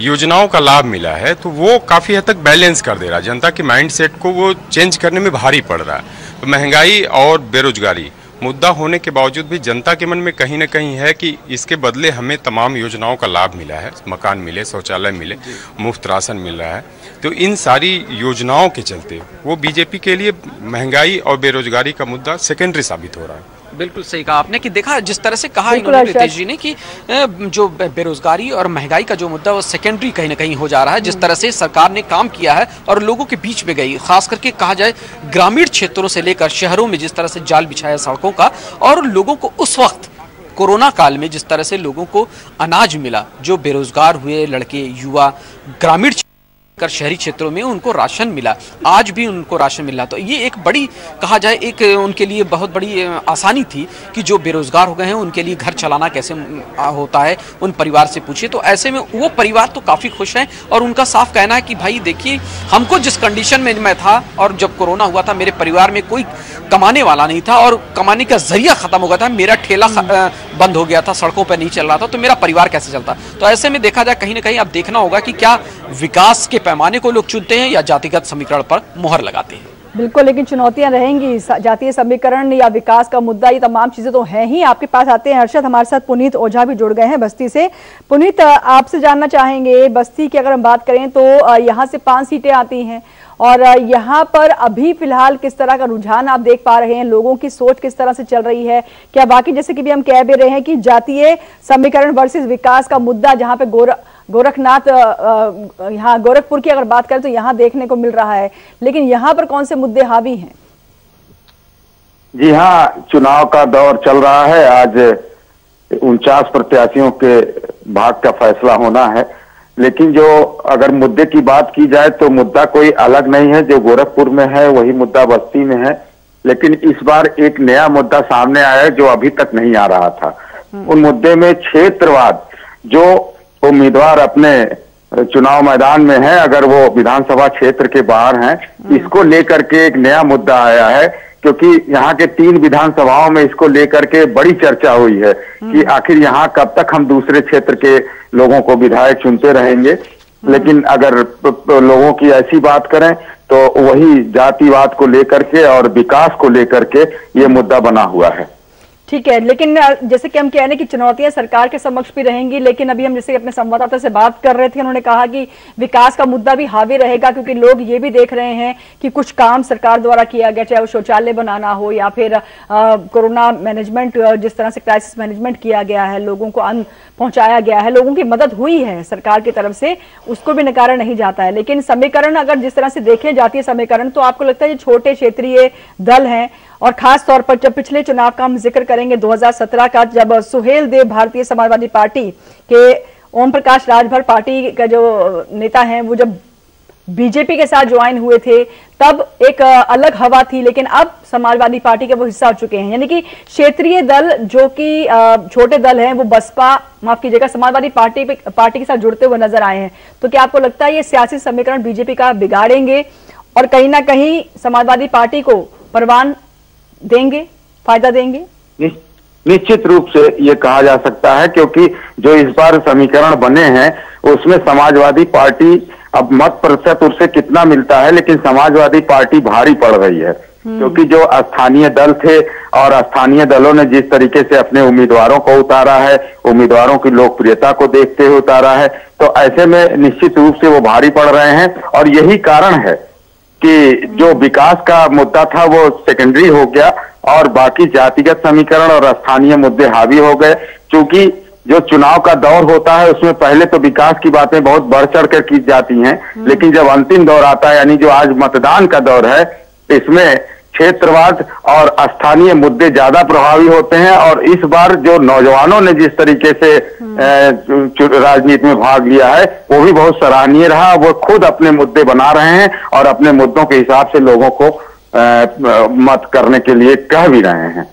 योजनाओं का लाभ मिला है तो वो काफ़ी हद तक बैलेंस कर दे रहा है। जनता के माइंडसेट को वो चेंज करने में भारी पड़ रहा है। तो महंगाई और बेरोजगारी मुद्दा होने के बावजूद भी जनता के मन में कहीं ना कहीं है कि इसके बदले हमें तमाम योजनाओं का लाभ मिला है, मकान मिले, शौचालय मिले, मुफ्त राशन मिल रहा है। तो इन सारी योजनाओं के चलते वो बीजेपी के लिए महंगाई और बेरोजगारी का मुद्दा सेकेंडरी साबित हो रहा है। बिल्कुल सही कहा आपने कि देखा जिस तरह से कहा इन्होंने रितेश जी ने कि जो बेरोजगारी और महंगाई का जो मुद्दा वो सेकेंडरी कहीं ना कहीं हो जा रहा है। जिस तरह से सरकार ने काम किया है और लोगों के बीच में गई, खास करके कहा जाए ग्रामीण क्षेत्रों से लेकर शहरों में जिस तरह से जाल बिछाया सड़कों का, और लोगों को उस वक्त कोरोना काल में जिस तरह से लोगों को अनाज मिला, जो बेरोजगार हुए लड़के युवा ग्रामीण कर शहरी क्षेत्रों में उनको राशन मिला, आज भी उनको राशन मिला। तो ये एक बड़ी कहा जाए एक उनके लिए बहुत बड़ी आसानी थी कि जो बेरोजगार हो गए हैं उनके लिए घर चलाना कैसे होता है उन परिवार से पूछिए। तो ऐसे में वो परिवार तो काफ़ी खुश हैं और उनका साफ कहना है कि भाई देखिए, हमको जिस कंडीशन में मैं था और जब कोरोना हुआ था मेरे परिवार में कोई कमाने वाला नहीं था और कमाने का जरिया खत्म हो गया था, मेरा ठेला बंद हो गया था, सड़कों पर नहीं चल रहा था, तो मेरा परिवार कैसे चलता। तो ऐसे में देखा जाए कहीं ना कहीं अब देखना होगा कि क्या विकास के पैमाने को लोग चुनते हैं या जातिगत समीकरण पर मुहर लगाते हैं। बिल्कुल, लेकिन चुनौतियां रहेंगी, जातीय समीकरण या विकास का मुद्दा, ये तमाम चीजें तो हैं ही। आपके पास आते हैं हर्षद, हमारे साथ पुनीत ओझा भी जुड़ गए हैं बस्ती से। पुनीत, आपसे जानना चाहेंगे, बस्ती की अगर हम बात करें तो यहाँ से 5 सीटें आती हैं और यहाँ पर अभी फिलहाल किस तरह का रुझान आप देख पा रहे हैं, लोगों की सोच किस तरह से चल रही है? क्या बाकी जैसे कि भी हम कह भी रहे हैं कि जातीय समीकरण वर्सेस विकास का मुद्दा, जहाँ पे गोरखनाथ, यहाँ गोरखपुर की अगर बात करें तो यहाँ देखने को मिल रहा है, लेकिन यहाँ पर कौन से मुद्दे हावी हैं? जी हाँ, चुनाव का दौर चल रहा है। आज 49 प्रत्याशियों के भाग का फैसला होना है, लेकिन जो अगर मुद्दे की बात की जाए तो मुद्दा कोई अलग नहीं है। जो गोरखपुर में है वही मुद्दा बस्ती में है, लेकिन इस बार एक नया मुद्दा सामने आया है जो अभी तक नहीं आ रहा था। उन मुद्दे में क्षेत्रवाद, जो उम्मीदवार अपने चुनाव मैदान में है, अगर वो विधानसभा क्षेत्र के बाहर हैं, इसको लेकर के एक नया मुद्दा आया है, क्योंकि यहाँ के 3 विधानसभाओं में इसको लेकर के बड़ी चर्चा हुई है कि आखिर यहाँ कब तक हम दूसरे क्षेत्र के लोगों को विधायक चुनते रहेंगे। लेकिन अगर लोगों की ऐसी बात करें तो वही जातिवाद को लेकर के और विकास को लेकर के ये मुद्दा बना हुआ है। ठीक है, लेकिन जैसे कि हम कह रहे हैं कि चुनौतियां सरकार के समक्ष भी रहेंगी, लेकिन अभी हम जैसे अपने संवाददाता से बात कर रहे थे, उन्होंने कहा कि विकास का मुद्दा भी हावी रहेगा, क्योंकि लोग ये भी देख रहे हैं कि कुछ काम सरकार द्वारा किया गया, चाहे वो शौचालय बनाना हो या फिर कोरोना मैनेजमेंट, जिस तरह से क्राइसिस मैनेजमेंट किया गया है, लोगों को अन्न पहुंचाया गया है, लोगों की मदद हुई है सरकार की तरफ से, उसको भी नकारा नहीं जाता है। लेकिन समीकरण अगर जिस तरह से देखे जातीय समीकरण, तो आपको लगता है छोटे क्षेत्रीय दल हैं, और खास तौर पर जब पिछले चुनाव का हम जिक्र करेंगे 2017 का, जब सुहेल देव भारतीय समाजवादी पार्टी के ओम प्रकाश राजभर पार्टी का जो नेता हैं, वो जब बीजेपी के साथ ज्वाइन हुए थे तब एक अलग हवा थी, लेकिन अब समाजवादी पार्टी के वो हिस्सा हो चुके हैं। यानी कि क्षेत्रीय दल जो कि छोटे दल हैं, वो बसपा, माफ कीजिएगा, समाजवादी पार्टी के साथ जुड़ते हुए नजर आए हैं। तो क्या आपको लगता है ये सियासी समीकरण बीजेपी का बिगाड़ेंगे और कहीं ना कहीं समाजवादी पार्टी को परवान देंगे, फायदा देंगे? निश्चित रूप से ये कहा जा सकता है, क्योंकि जो इस बार समीकरण बने हैं उसमें समाजवादी पार्टी, अब मत प्रतिशत उससे कितना मिलता है, लेकिन समाजवादी पार्टी भारी पड़ रही है, क्योंकि जो स्थानीय दल थे और स्थानीय दलों ने जिस तरीके से अपने उम्मीदवारों को उतारा है, उम्मीदवारों की लोकप्रियता को देखते हुए उतारा है, तो ऐसे में निश्चित रूप से वो भारी पड़ रहे हैं। और यही कारण है कि जो विकास का मुद्दा था वो सेकेंडरी हो गया और बाकी जातिगत समीकरण और स्थानीय मुद्दे हावी हो गए। क्योंकि जो चुनाव का दौर होता है उसमें पहले तो विकास की बातें बहुत बढ़ चढ़ कर की जाती हैं, लेकिन जब अंतिम दौर आता है, यानी जो आज मतदान का दौर है, इसमें क्षेत्रवाद और स्थानीय मुद्दे ज्यादा प्रभावी होते हैं। और इस बार जो नौजवानों ने जिस तरीके से राजनीति में भाग लिया है वो भी बहुत सराहनीय रहा। वो खुद अपने मुद्दे बना रहे हैं और अपने मुद्दों के हिसाब से लोगों को मत करने के लिए कह भी रहे हैं।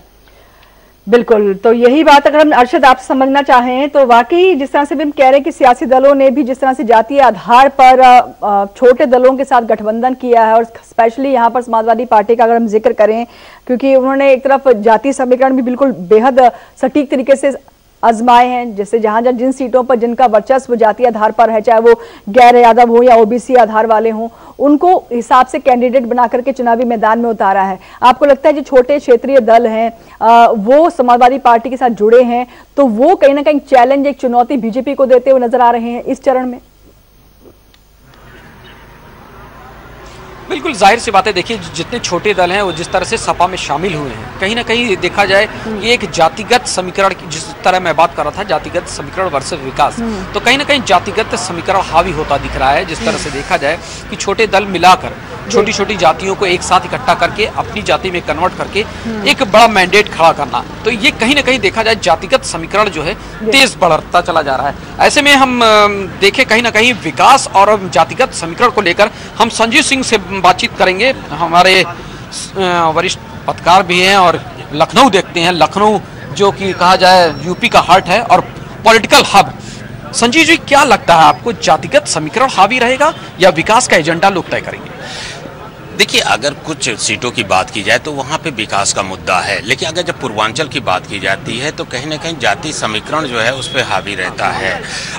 बिल्कुल, तो यही बात अगर हम अरशद आपसे समझना चाहें तो वाकई जिस तरह से भी हम कह रहे हैं कि सियासी दलों ने भी जिस तरह से जातीय आधार पर छोटे दलों के साथ गठबंधन किया है, और स्पेशली यहाँ पर समाजवादी पार्टी का अगर हम जिक्र करें, क्योंकि उन्होंने एक तरफ जातीय समीकरण भी बिल्कुल बेहद सटीक तरीके से आजमाए हैं, जैसे जहां जहां जिन सीटों पर जिनका वर्चस्व जातीय आधार पर है, चाहे वो गैर यादव हो या ओबीसी आधार वाले हों, उनको हिसाब से कैंडिडेट बना करके चुनावी मैदान में उतारा है। आपको लगता है जो छोटे क्षेत्रीय दल हैं वो समाजवादी पार्टी के साथ जुड़े हैं, तो वो कहीं ना कहीं चैलेंज, एक चुनौती बीजेपी को देते हुए नजर आ रहे हैं इस चरण में? बिल्कुल जाहिर सी बात है। देखिए, जितने छोटे दल हैं वो जिस तरह से सपा में शामिल हुए हैं, कहीं ना कहीं देखा जाए ये एक जातिगत समीकरण की, जिस तरह मैं बात कर रहा था जातिगत समीकरण वर्सेस विकास, तो कहीं ना कहीं जातिगत समीकरण हावी होता दिख रहा है। जिस तरह से देखा जाए कि छोटे दल मिलाकर छोटी छोटी जातियों को एक साथ इकट्ठा करके अपनी जाति में कन्वर्ट करके एक बड़ा मैंडेट खड़ा करना, तो ये कहीं ना कहीं देखा जाए जातिगत समीकरण जो है तेज बढ़ता चला जा रहा है। ऐसे में हम देखें कहीं ना कहीं विकास और जातिगत समीकरण को लेकर हम संजीव सिंह से बातचीत करेंगे। हमारे वरिष्ठ पत्रकार भी हैं और लखनऊ देखते हैं, लखनऊ जो कि कहा जाए यूपी का हार्ट है और पॉलिटिकल हब। संजीव जी, क्या लगता है आपको, जातिगत समीकरण हावी रहेगा या विकास का एजेंडा लोग तय करेंगे? देखिए, अगर कुछ सीटों की बात की जाए तो वहाँ पे विकास का मुद्दा है, लेकिन अगर जब पूर्वांचल की बात की जाती है तो कहीं ना कहीं जाति समीकरण जो है उस पर हावी रहता है।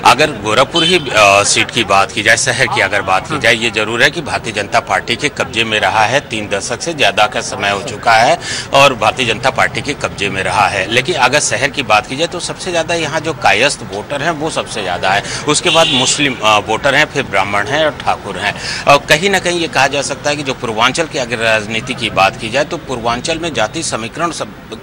अगर गोरखपुर ही सीट की बात की जाए, शहर की अगर बात की जाए, ये जरूर है कि भारतीय जनता पार्टी के कब्जे में रहा है, 3 दशक से ज़्यादा का समय हो चुका है और भारतीय जनता पार्टी के कब्जे में रहा है। लेकिन अगर शहर की बात की जाए तो सबसे ज़्यादा यहाँ जो कायस्थ वोटर हैं वो सबसे ज़्यादा है, उसके बाद मुस्लिम वोटर हैं, फिर ब्राह्मण हैं और ठाकुर हैं। और कहीं ना कहीं ये कहा जा सकता है कि जो पूर्वांचल की अगर राजनीति की बात की जाए तो पूर्वांचल में जाति समीकरण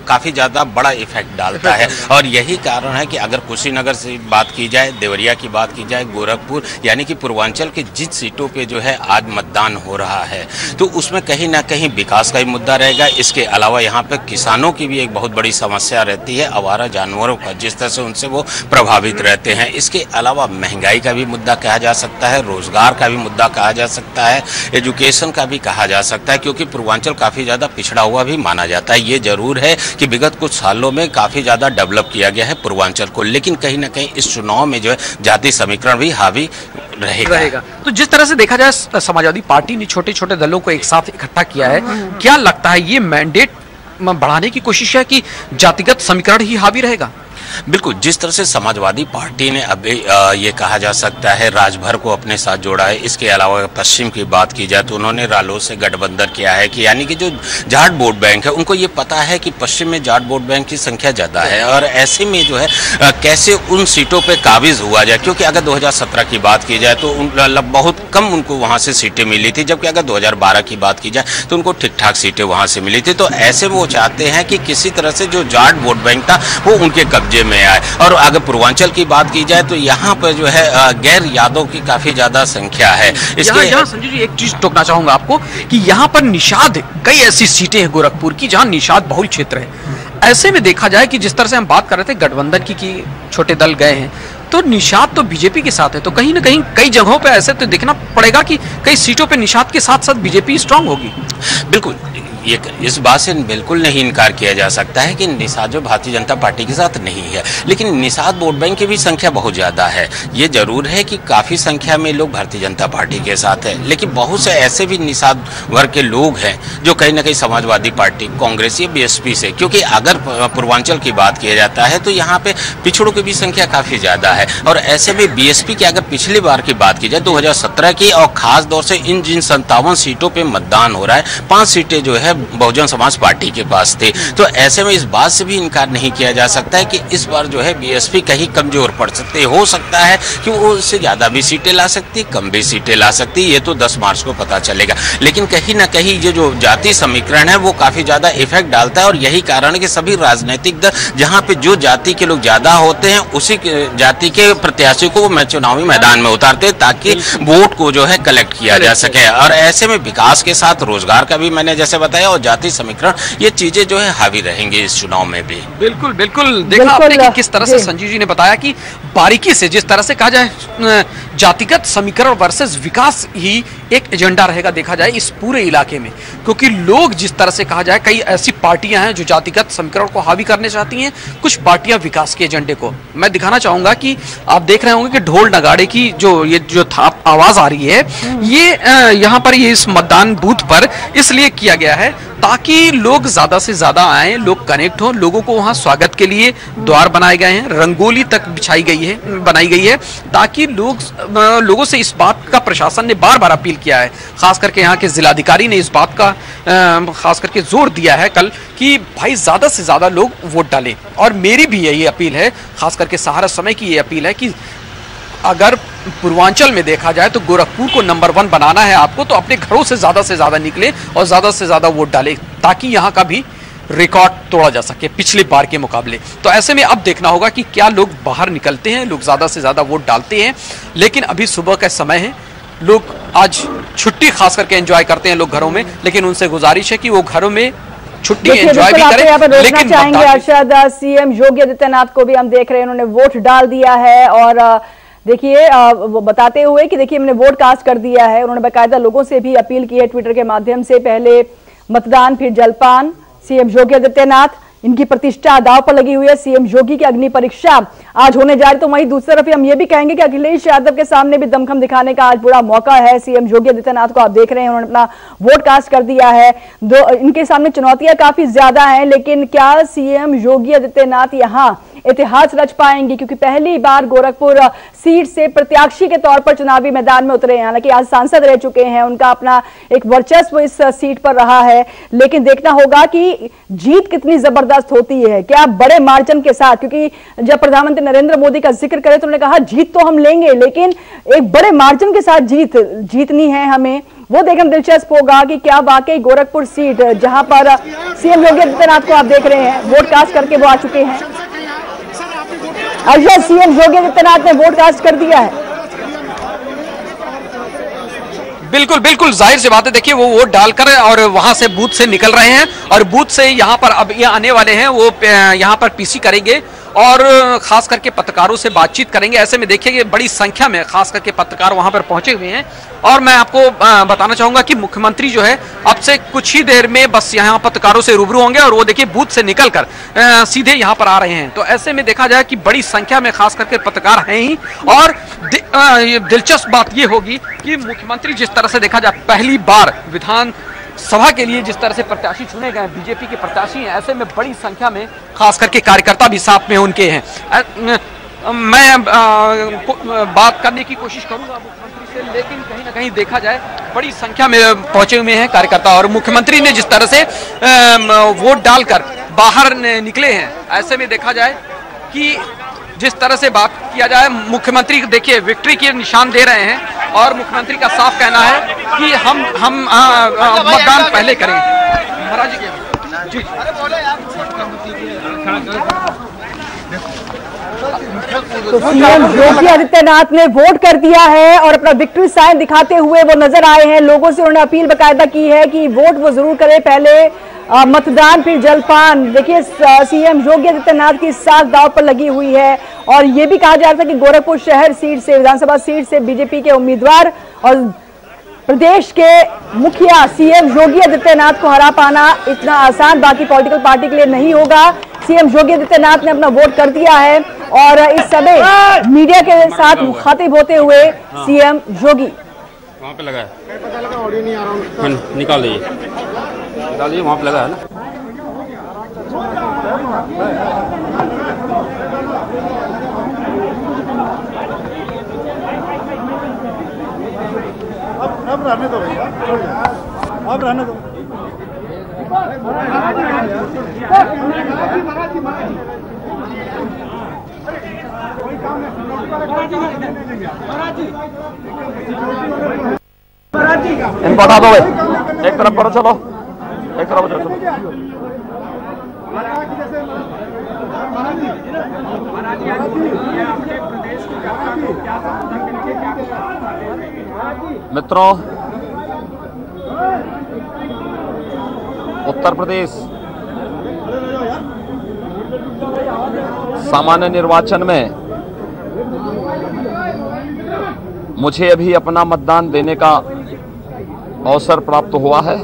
काफी ज्यादा बड़ा इफेक्ट डालता है। और यही कारण है कि अगर कुशीनगर से बात की जाए, देवरिया की बात की जाए, गोरखपुर, यानी कि पूर्वांचल के जिन सीटों पे जो है आज मतदान हो रहा है तो उसमें कहीं ना कहीं विकास का ही मुद्दा रहेगा। इसके अलावा यहाँ पे किसानों की भी एक बहुत बड़ी समस्या रहती है, आवारा जानवरों का, जिस तरह से उनसे वो प्रभावित रहते हैं। इसके अलावा महंगाई का भी मुद्दा कहा जा सकता है, रोजगार का भी मुद्दा कहा जा सकता है, एजुकेशन का भी कहा जा सकता है, क्योंकि पूर्वांचल काफी ज्यादा पिछड़ा हुआ भी माना जाता है। ये जरूर है कि विगत कुछ सालों में काफी ज्यादा डेवलप किया गया है पूर्वांचल को, लेकिन कहीं ना कहीं इस चुनाव में जो है जाति समीकरण भी हावी रहेगा। तो जिस तरह से देखा जाए समाजवादी पार्टी ने छोटे छोटे दलों को एक साथ इकट्ठा किया है, क्या लगता है ये मैंडेट बढ़ाने की कोशिश है कि जातिगत समीकरण ही हावी रहेगा? बिल्कुल, जिस तरह से समाजवादी पार्टी ने अभी ये कहा जा सकता है राजभर को अपने साथ जोड़ा है, इसके अलावा पश्चिम की बात की जाए तो उन्होंने रालोद से गठबंधन किया है कि यानी कि जो जाट वोट बैंक है उनको ये पता है कि पश्चिम में जाट वोट बैंक की संख्या ज़्यादा है और ऐसे में जो है कैसे उन सीटों पर काबिज हुआ जाए, क्योंकि अगर 2017 की बात की जाए तो बहुत कम उनको वहाँ से सीटें मिली थी, जबकि अगर 2012 की बात की जाए तो उनको ठीक ठाक सीटें वहाँ से मिली थी। तो ऐसे वो चाहते हैं कि किसी तरह से जो जाट वोट बैंक था वो उनके कब्जे में आए। और अगर पूर्वांचल की बात की जाए तो यहाँ पर जो है गैर यादव की काफी ज्यादा संख्या है। यहाँ संजय जी एक चीज टोकना चाहूंगा आपको कि यहाँ पर निषाद कई ऐसी सीटें हैं गोरखपुर की जहाँ निषाद बहुल क्षेत्र है। ऐसे में देखा जाए कि जिस तरह से हम बात कर रहे थे गठबंधन की कि छोटे दल गए हैं, तो निषाद तो बीजेपी के साथ है, तो कहीं ना कहीं कई जगहों पे ऐसे तो देखना पड़ेगा कि कई सीटों पे निषाद के साथ साथ बीजेपी स्ट्रांग होगी। बिल्कुल, ये इस बात से बिल्कुल नहीं इनकार किया जा सकता है कि निषाद जो भारतीय जनता पार्टी के साथ नहीं है, लेकिन निषाद वोट बैंक की भी संख्या बहुत ज़्यादा है। ये जरूर है कि काफ़ी संख्या में लोग भारतीय जनता पार्टी के साथ है, लेकिन बहुत से ऐसे भी निषाद वर्ग के लोग हैं जो कहीं ना कहीं समाजवादी पार्टी, कांग्रेस या बीएसपी से, क्योंकि अगर पूर्वांचल की बात किया जाता है तो यहाँ पे पिछड़ों की भी संख्या काफ़ी ज़्यादा है। और ऐसे में बीएसपी की अगर पिछली बार की बात की जाए 2017 की, और खास तौर से इन जिन 57 सीटों पर मतदान हो रहा है, 5 सीटें जो है बहुजन समाज पार्टी के पास थे। तो ऐसे में इस बात से भी इनकार नहीं किया जा सकता है कि इस बार जो है बीएसपी कहीं कमजोर पड़ सकते, हो सकता है कि वो उससे ज्यादा भी सीटें ला सकती, कम भी सीटें ला सकती, ये तो 10 मार्च को पता चलेगा। लेकिन कहीं ना कहीं ये जो जाति समीकरण है वो काफी ज्यादा इफेक्ट डालता है और यही कारण है कि सभी राजनीतिक दल जहाँ पे जो जाति के लोग ज्यादा होते हैं उसी जाति के प्रत्याशी को वो चुनावी मैदान में उतारते हैं ताकि वोट को जो है कलेक्ट किया जा सके। और ऐसे में विकास के साथ रोजगार का भी मैंने जैसे बताया और जाति समीकरण, ये चीजें जो है हावी रहेंगे इस चुनाव में भी। बिल्कुल बिल्कुल, देखा आपने कि किस तरह से संजीव जी ने बताया कि बारीकी से जिस तरह से कहा जाए जातिगत समीकरण वर्सेस विकास ही एक एजेंडा रहेगा देखा जाए इस पूरे इलाके में, क्योंकि लोग जिस तरह से कहा जाए कई ऐसी पार्टियां हैं जो जातिगत समीकरण को हावी करने चाहती हैं, कुछ पार्टियां विकास के एजेंडे को। मैं दिखाना चाहूंगा कि आप देख रहे होंगे कि ढोल नगाड़े की जो आवाज आ रही है, ये यहाँ पर ये इस मतदान बूथ पर इसलिए किया गया है ताकि लोग ज्यादा से ज्यादा आए, लोग कनेक्ट हो, लोगों को वहां स्वागत के लिए द्वार बनाए गए हैं, रंगोली तक बनाई गई है ताकि लोगों से इस बात का प्रशासन ने बार बार अपील किया है, खास करके यहाँ के जिलाधिकारी ने इस बात का खास करके जोर दिया है कल कि भाई ज्यादा से ज्यादा लोग वोट डालें। और मेरी भी यही अपील है, खास करके सहारा समय की ये अपील है कि अगर पूर्वांचल में देखा जाए तो गोरखपुर को नंबर 1 बनाना है आपको, तो अपने घरों से ज्यादा निकले और ज्यादा से ज्यादा वोट डाले ताकि यहाँ का भी रिकॉर्ड तोड़ा जा सके पिछले बार के मुकाबले। तो ऐसे में अब देखना होगा कि क्या लोग बाहर निकलते हैं, लोग ज्यादा से ज्यादा वोट डालते हैं। लेकिन अभी सुबह का समय है, लोग आज छुट्टी खास करके एंजॉय करते हैं लोग घरों में, लेकिन उनसे गुजारिश है कि वो घरों में छुट्टी एंजॉय भी करें। लेकिन चाहेंगे अरशद, सीएम योगी आदित्यनाथ को भी हम देख रहे हैं, उन्होंने वोट डाल दिया है और देखिए बताते हुए कि देखिए हमने वोट कास्ट कर दिया है। उन्होंने बाकायदा लोगों से भी अपील की है ट्विटर के माध्यम से, पहले मतदान फिर जलपान। सीएम योगी आदित्यनाथ, इनकी प्रतिष्ठा दांव पर लगी हुई है, सीएम योगी की अग्नि परीक्षा आज होने जा रही। तो वहीं दूसरी तरफ हम ये भी कहेंगे कि अखिलेश यादव के सामने भी दमखम दिखाने का आज बुरा मौका है। सीएम योगी आदित्यनाथ को आप देख रहे हैं, उन्होंने अपना वोट कास्ट कर दिया है। इनके सामने चुनौतियां काफी ज्यादा हैं, लेकिन क्या सीएम योगी आदित्यनाथ यहाँ इतिहास रच पाएंगे? क्योंकि पहली बार गोरखपुर सीट से प्रत्याशी के तौर पर चुनावी मैदान में उतरे हैं। हालांकि आज सांसद रह चुके हैं, उनका अपना एक वर्चस्व इस सीट पर रहा है, लेकिन देखना होगा कि जीत कितनी जबरदस्त होती है, क्या बड़े मार्जिन के साथ। क्योंकि जब प्रधानमंत्री नरेंद्र मोदी का जिक्र करें तो उन्होंने कहा जीत तो हम लेंगे, लेकिन एक बड़े मार्जिन के साथ जीतनी है हमें। वो देखना दिलचस्प होगा कि क्या वाकई गोरखपुर सीट जहां पर सीएम योगी आदित्यनाथ को आप देख रहे हैं वोट कास्ट करके वो आ चुके हैं। अजय, सीएम योगी आदित्यनाथ ने वोट कास्ट कर दिया है। बिल्कुल बिल्कुल, जाहिर सी बात है। देखिए वो वोट डालकर और वहां से बूथ से निकल रहे हैं और बूथ से यहाँ पर अब ये आने वाले हैं, वो यहाँ पर पीसी करेंगे और खास करके पत्रकारों से बातचीत करेंगे। ऐसे में देखिए बड़ी संख्या में खास करके पत्रकार वहां पर पहुंचे हुए हैं और मैं आपको बताना चाहूंगा कि मुख्यमंत्री जो है अब से कुछ ही देर में बस यहाँ पत्रकारों से रूबरू होंगे और वो देखिए बूथ से निकलकर सीधे यहाँ पर आ रहे हैं। तो ऐसे में देखा जाए कि बड़ी संख्या में खास करके पत्रकार हैं ही। और दिलचस्प बात ये होगी कि मुख्यमंत्री जिस तरह से देखा जाए पहली बार विधान सभा के लिए जिस तरह से प्रत्याशी चुने गए, बीजेपी के प्रत्याशी हैं, ऐसे में बड़ी संख्या में खास करके कार्यकर्ता भी साथ में उनके हैं। मैं बात करने की कोशिश करूंगा मुख्यमंत्री से, लेकिन कहीं ना कहीं देखा जाए बड़ी संख्या में पहुंचे हुए हैं कार्यकर्ता, और मुख्यमंत्री ने जिस तरह से वोट डालकर बाहर निकले हैं, ऐसे में देखा जाए कि जिस तरह से बात किया जाए, मुख्यमंत्री देखिए विक्ट्री के निशान दे रहे हैं, और मुख्यमंत्री का साफ कहना है कि हम मतदान पहले करेंगे। महाराज जी तो सीएम योगी आदित्यनाथ ने वोट कर दिया है और अपना विक्ट्री साइन दिखाते हुए वो नजर आए हैं। लोगों से उन्होंने अपील बाकायदा की है कि वोट वो जरूर करें, पहले मतदान फिर जलपान। देखिए सीएम योगी आदित्यनाथ की साख दांव पर लगी हुई है, और ये भी कहा जा रहा था कि गोरखपुर शहर सीट से, विधानसभा सीट से बीजेपी के उम्मीदवार और प्रदेश के मुखिया सीएम योगी आदित्यनाथ को हरा पाना इतना आसान बाकी पॉलिटिकल पार्टी के लिए नहीं होगा। सीएम योगी आदित्यनाथ ने अपना वोट कर दिया है, और इस समय मीडिया के साथ मुखातिब होते हुए सीएम योगी वहाँ पे लगा है, पता लगा ऑडियो नहीं आ रहा, निकाल लीजिए वहाँ पे लगा है ना। अब रहने दो भैया, अब रहने दो। इनको हटा दो भाई, एक तरफ करो, चलो एक तरफ चलो। मित्रों, उत्तर प्रदेश सामान्य निर्वाचन में मुझे अभी अपना मतदान देने का अवसर प्राप्त हुआ है।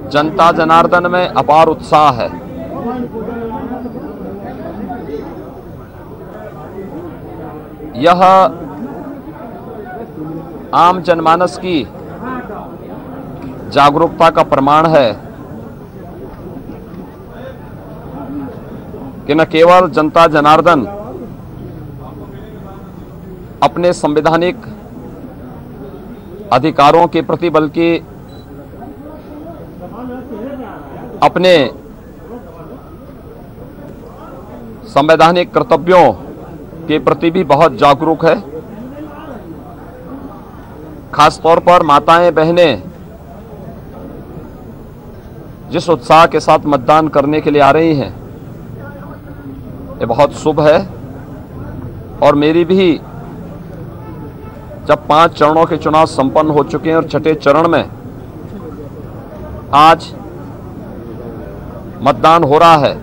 जनता जनार्दन में अपार उत्साह है। यह आम जनमानस की जागरूकता का प्रमाण है कि न केवल जनता जनार्दन अपने संवैधानिक अधिकारों के प्रति, बल्कि अपने संवैधानिक कर्तव्यों के प्रति भी बहुत जागरूक है। खासतौर पर माताएं बहनें जिस उत्साह के साथ मतदान करने के लिए आ रही हैं, ये बहुत शुभ है। और मेरी भी जब 5 चरणों के चुनाव संपन्न हो चुके हैं और छठे चरण में आज मतदान हो रहा है,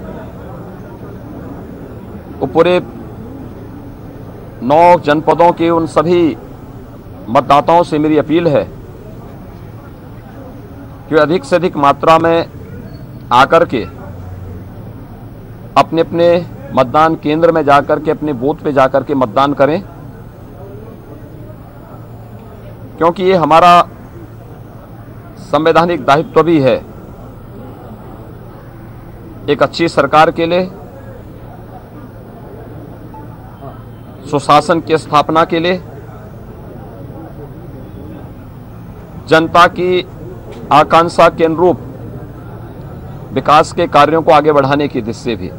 तो पूरे 9 जनपदों के उन सभी मतदाताओं से मेरी अपील है कि अधिक से अधिक मात्रा में आकर के अपने अपने मतदान केंद्र में जाकर के, अपने बूथ पे जाकर के मतदान करें, क्योंकि ये हमारा संवैधानिक दायित्व भी है। एक अच्छी सरकार के लिए, सुशासन की स्थापना के लिए, जनता की आकांक्षा के अनुरूप विकास के कार्यों को आगे बढ़ाने की दिशा से भी।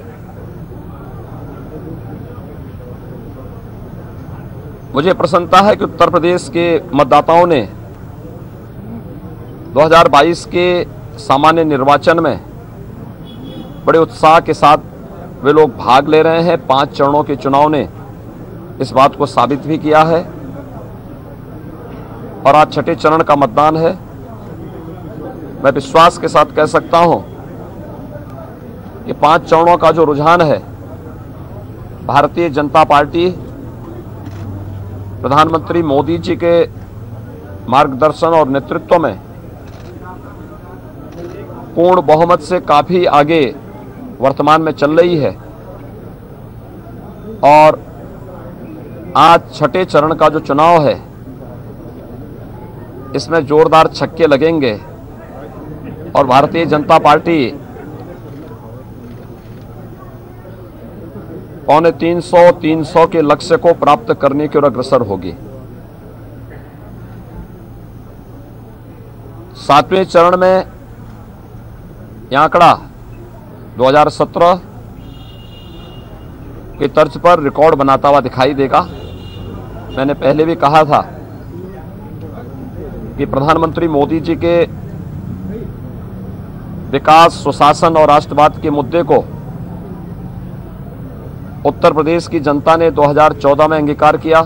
मुझे प्रसन्नता है कि उत्तर प्रदेश के मतदाताओं ने 2022 के सामान्य निर्वाचन में बड़े उत्साह के साथ वे लोग भाग ले रहे हैं। 5 चरणों के चुनाव ने इस बात को साबित भी किया है, और आज छठे चरण का मतदान है। मैं विश्वास के साथ कह सकता हूं कि 5 चरणों का जो रुझान है, भारतीय जनता पार्टी प्रधानमंत्री मोदी जी के मार्गदर्शन और नेतृत्व में पूर्ण बहुमत से काफी आगे वर्तमान में चल रही है। और आज छठे चरण का जो चुनाव है, इसमें जोरदार छक्के लगेंगे और भारतीय जनता पार्टी 300 के लक्ष्य को प्राप्त करने की ओर अग्रसर होगी। 7वें चरण में यह आंकड़ा 2017 की तर्ज पर रिकॉर्ड बनाता हुआ दिखाई देगा। मैंने पहले भी कहा था कि प्रधानमंत्री मोदी जी के विकास, सुशासन और राष्ट्रवाद के मुद्दे को उत्तर प्रदेश की जनता ने 2014 में अंगीकार किया,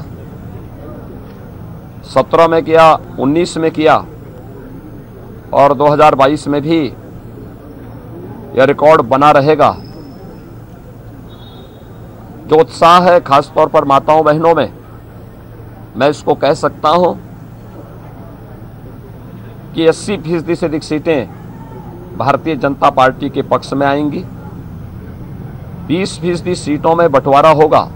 17 में किया, 19 में किया और 2022 में भी यह रिकॉर्ड बना रहेगा। जो उत्साह है खासतौर पर माताओं बहनों में, मैं इसको कह सकता हूं कि 80% से अधिक सीटें भारतीय जनता पार्टी के पक्ष में आएंगी। 20% सीटों में बंटवारा होगा,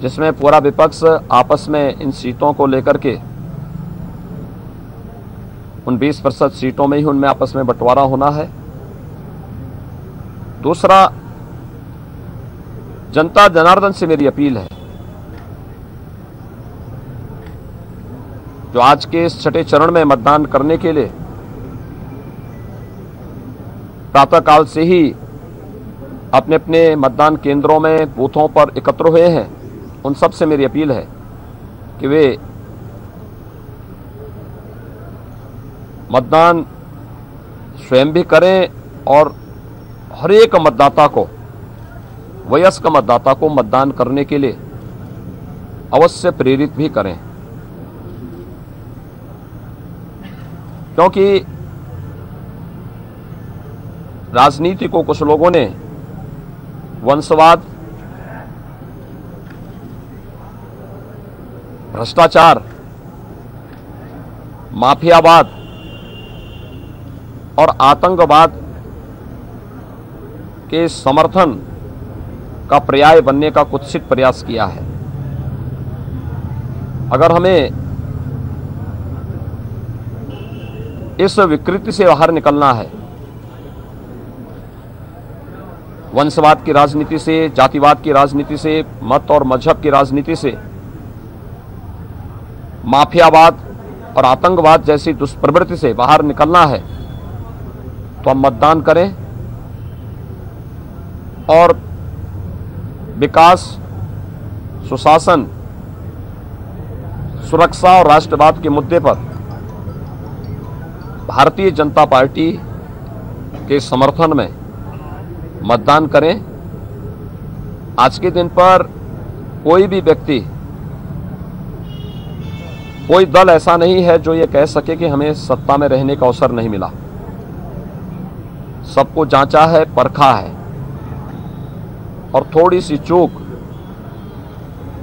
जिसमें पूरा विपक्ष आपस में इन सीटों को लेकर के उन 20% सीटों में ही उनमें आपस में बंटवारा होना है। दूसरा, जनता जनार्दन से मेरी अपील है, जो आज के इस छठे चरण में मतदान करने के लिए प्रातःकाल से ही अपने अपने मतदान केंद्रों में, बूथों पर एकत्र हुए हैं, उन सब से मेरी अपील है कि वे मतदान स्वयं भी करें और हर एक मतदाता को, वयस्क मतदाता को मतदान करने के लिए अवश्य प्रेरित भी करें। क्योंकि राजनीति को कुछ लोगों ने वंशवाद, भ्रष्टाचार, माफियावाद और आतंकवाद के समर्थन का पर्याय बनने का कुत्सित प्रयास किया है। अगर हमें इस विकृति से बाहर निकलना है, वंशवाद की राजनीति से, जातिवाद की राजनीति से, मत और मजहब की राजनीति से, माफियावाद और आतंकवाद जैसी दुष्प्रवृत्ति से बाहर निकलना है, तो हम मतदान करें और विकास, सुशासन, सुरक्षा और राष्ट्रवाद के मुद्दे पर भारतीय जनता पार्टी के समर्थन में मतदान करें। आज के दिन पर कोई भी व्यक्ति, कोई दल ऐसा नहीं है जो ये कह सके कि हमें सत्ता में रहने का अवसर नहीं मिला। सबको जांचा है, परखा है और थोड़ी सी चूक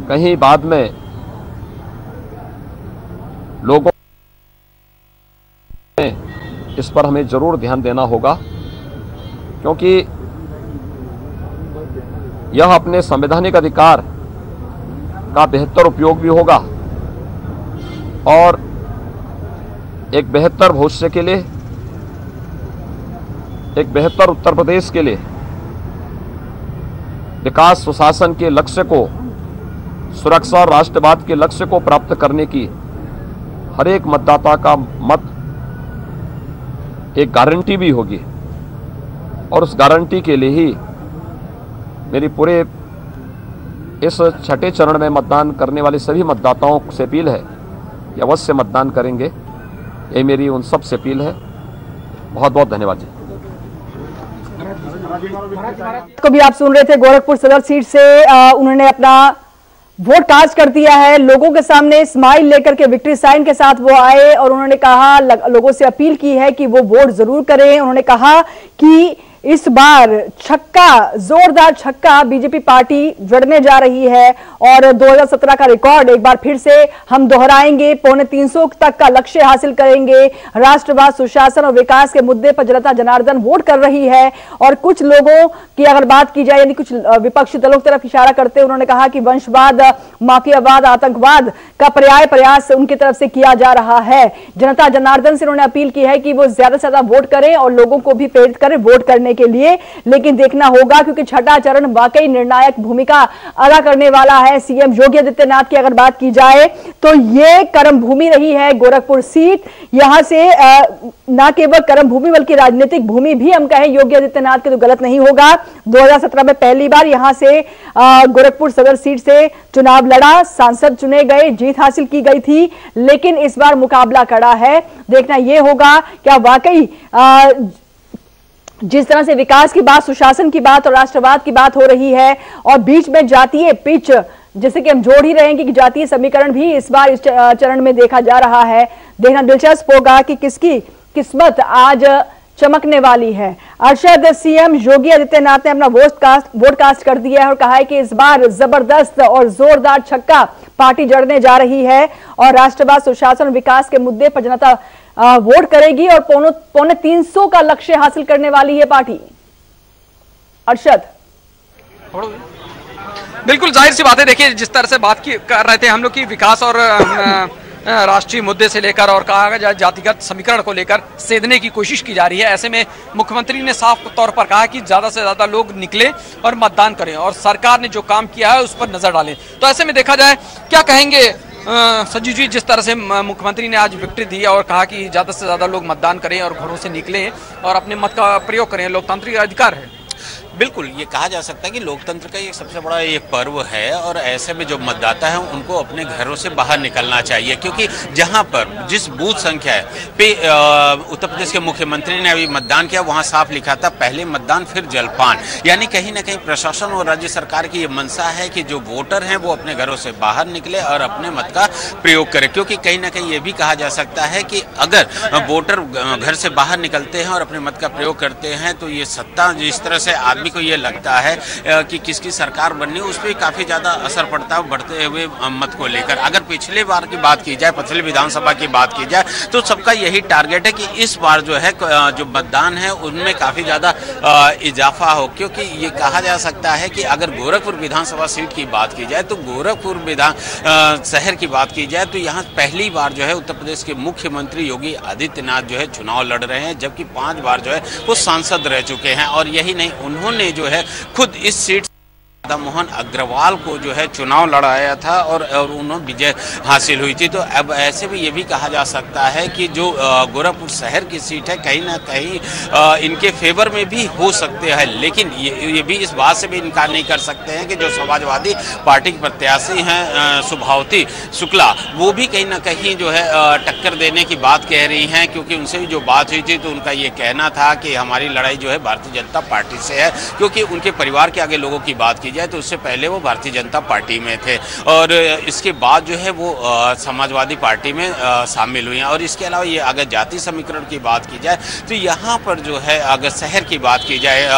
कहीं बाद में लोगों इस पर हमें जरूर ध्यान देना होगा, क्योंकि यह अपने संवैधानिक अधिकार का बेहतर उपयोग भी होगा और एक बेहतर भविष्य के लिए, एक बेहतर उत्तर प्रदेश के लिए, विकास सुशासन के लक्ष्य को, सुरक्षा और राष्ट्रवाद के लक्ष्य को प्राप्त करने की हर एक मतदाता का मत एक गारंटी भी होगी। और उस गारंटी के लिए ही मेरी पूरे इस छठे चरण में मतदान करने वाले सभी मतदाताओं से अपील है कि अवश्य मतदान करेंगे। यही मेरी उन सब से अपील है। बहुत बहुत धन्यवाद जी। को भी आप सुन रहे थे, गोरखपुर सदर सीट से उन्होंने अपना वोट कास्ट कर दिया है। लोगों के सामने स्माइल लेकर के, विक्ट्री साइन के साथ वो आए और उन्होंने कहा, लोगों से अपील की है कि वो वोट जरूर करें। उन्होंने कहा कि इस बार छक्का, जोरदार छक्का बीजेपी पार्टी जड़ने जा रही है और 2017 का रिकॉर्ड एक बार फिर से हम दोहराएंगे। 350 तक का लक्ष्य हासिल करेंगे। राष्ट्रवाद, सुशासन और विकास के मुद्दे पर जनता जनार्दन वोट कर रही है। और कुछ लोगों की अगर बात की जाए, यानी कुछ विपक्षी दलों की तरफ इशारा करते हुए उन्होंने कहा कि वंशवाद, माफियावाद, आतंकवाद का पर्याय प्रयास उनकी तरफ से किया जा रहा है। जनता जनार्दन से उन्होंने अपील की है कि वो ज्यादा से ज्यादा वोट करें और लोगों को भी प्रेरित करें वोट करने के लिए। लेकिन देखना होगा, क्योंकि छठा चरण वाकई निर्णायक भूमिका अदा करने वाला है। सीएम योगी आदित्यनाथ की अगर बात की जाए तो ये कर्म भूमि रही है गोरखपुर सीट। यहां से न केवल कर्म भूमि बल्कि राजनीतिक भूमि भी हम कहें योगी आदित्यनाथ के तो गलत नहीं होगा। 2017 में पहली बार यहां से गोरखपुर सदर सीट से चुनाव लड़ा, सांसद चुने गए, जीत हासिल की गई थी। लेकिन इस बार मुकाबला कड़ा है। देखना यह होगा क्या वाकई जिस तरह से विकास की बात, सुशासन की बात और राष्ट्रवाद की बात हो रही है और बीच में जातीय पिच, जैसे कि हम जोड़ ही रहे हैं कि जातीय समीकरण भी इस बार इस चरण में देखा जा रहा है। देखना दिलचस्प होगा कि किसकी किस्मत आज चमकने वाली है। अरशद, सीएम योगी आदित्यनाथ ने अपना वोट कास्ट कर दिया है और कहा है कि इस बार जबरदस्त और जोरदार छक्का पार्टी जड़ने जा रही है और राष्ट्रवाद, सुशासन और विकास के मुद्दे पर जनता वोट करेगी और 350 का लक्ष्य हासिल करने वाली है पार्टी। अरशद, बिल्कुल जाहिर सी बात है। देखिए, जिस तरह से बात कर रहे थे हम लोग की विकास और राष्ट्रीय मुद्दे से लेकर और कहा जाए जातिगत समीकरण को लेकर सेधने की कोशिश की जा रही है। ऐसे में मुख्यमंत्री ने साफ तौर पर कहा कि ज्यादा से ज्यादा लोग निकले और मतदान करें और सरकार ने जो काम किया है उस पर नजर डालें। तो ऐसे में देखा जाए, क्या कहेंगे संजीव जी, जिस तरह से मुख्यमंत्री ने आज विक्ट्री दी और कहा कि ज्यादा से ज्यादा लोग मतदान करें और घरों से निकलें और अपने मत का प्रयोग करें, लोकतांत्रिक अधिकार है। बिल्कुल, ये कहा जा सकता है कि लोकतंत्र का एक सबसे बड़ा ये पर्व है और ऐसे में जो मतदाता है उनको अपने घरों से बाहर निकलना चाहिए, क्योंकि जहां पर जिस बूथ संख्या पे उत्तर प्रदेश के मुख्यमंत्री ने अभी मतदान किया वहां साफ लिखा था पहले मतदान फिर जलपान। यानी कहीं ना कहीं प्रशासन और राज्य सरकार की ये मंशा है कि जो वोटर हैं वो अपने घरों से बाहर निकले और अपने मत का प्रयोग करें, क्योंकि कहीं ना कहीं ये भी कहा जा सकता है कि अगर वोटर घर से बाहर निकलते हैं और अपने मत का प्रयोग करते हैं तो ये सत्ता, जिस तरह से आदमी को ये लगता है कि किसकी सरकार बननी, उस पर काफी ज्यादा असर पड़ता है बढ़ते हुए मत को लेकर। अगर पिछले बार की बात की जाए, पिछले विधानसभा की बात की जाए, तो सबका यही टारगेट है कि इस बार जो है जो मतदान है उनमें काफी ज्यादा इजाफा हो, क्योंकि ये कहा जा सकता है कि अगर गोरखपुर विधानसभा सीट की बात की जाए तो गोरखपुर शहर की बात की जाए तो यहाँ पहली बार जो है उत्तर प्रदेश के मुख्यमंत्री योगी आदित्यनाथ जो है चुनाव लड़ रहे हैं, जबकि 5 बार जो है वो सांसद रह चुके हैं। और यही नहीं, उन्होंने जो है खुद इस सीट मोहन अग्रवाल को जो है चुनाव लड़ाया था और उन्होंने विजय हासिल हुई थी। तो अब ऐसे में ये भी कहा जा सकता है कि जो गोरखपुर शहर की सीट है कहीं ना कहीं इनके फेवर में भी हो सकते हैं, लेकिन ये भी इस बात से भी इनकार नहीं कर सकते हैं कि जो समाजवादी पार्टी के प्रत्याशी हैं शुभावती शुक्ला, वो भी कहीं ना कहीं जो है टक्कर देने की बात कह रही हैं, क्योंकि उनसे भी जो बात हुई थी तो उनका ये कहना था कि हमारी लड़ाई जो है भारतीय जनता पार्टी से है, क्योंकि उनके परिवार के आगे लोगों की बात की जाए तो उससे पहले वो भारतीय जनता पार्टी में थे और इसके बाद जो है वो समाजवादी पार्टी में शामिल हुई हैं। और इसके अलावा ये अगर जाति समीकरण की बात की जाए तो यहाँ पर जो है अगर शहर की बात की जाए,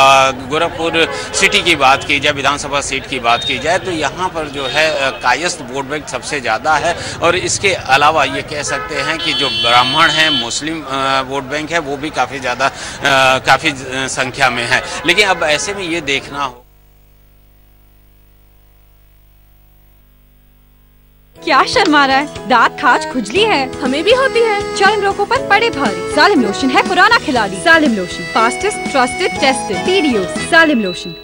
गोरखपुर सिटी की बात की जाए, विधानसभा सीट की बात की जाए तो यहाँ पर जो है कायस्थ वोट बैंक सबसे ज़्यादा है। और इसके अलावा ये कह सकते हैं कि जो ब्राह्मण हैं, मुस्लिम वोट बैंक है, वो भी काफ़ी ज़्यादा काफ़ी संख्या में है। लेकिन अब ऐसे में ये देखना हो, क्या शर्मा रहा है? दांत, खाज, खुजली है? हमें भी होती है। चर्म रोगों पर पड़े भारी, सालिम लोशन है पुराना खिलाड़ी। Salim lotion, fastest, trusted, tested, TDOs, Salim lotion.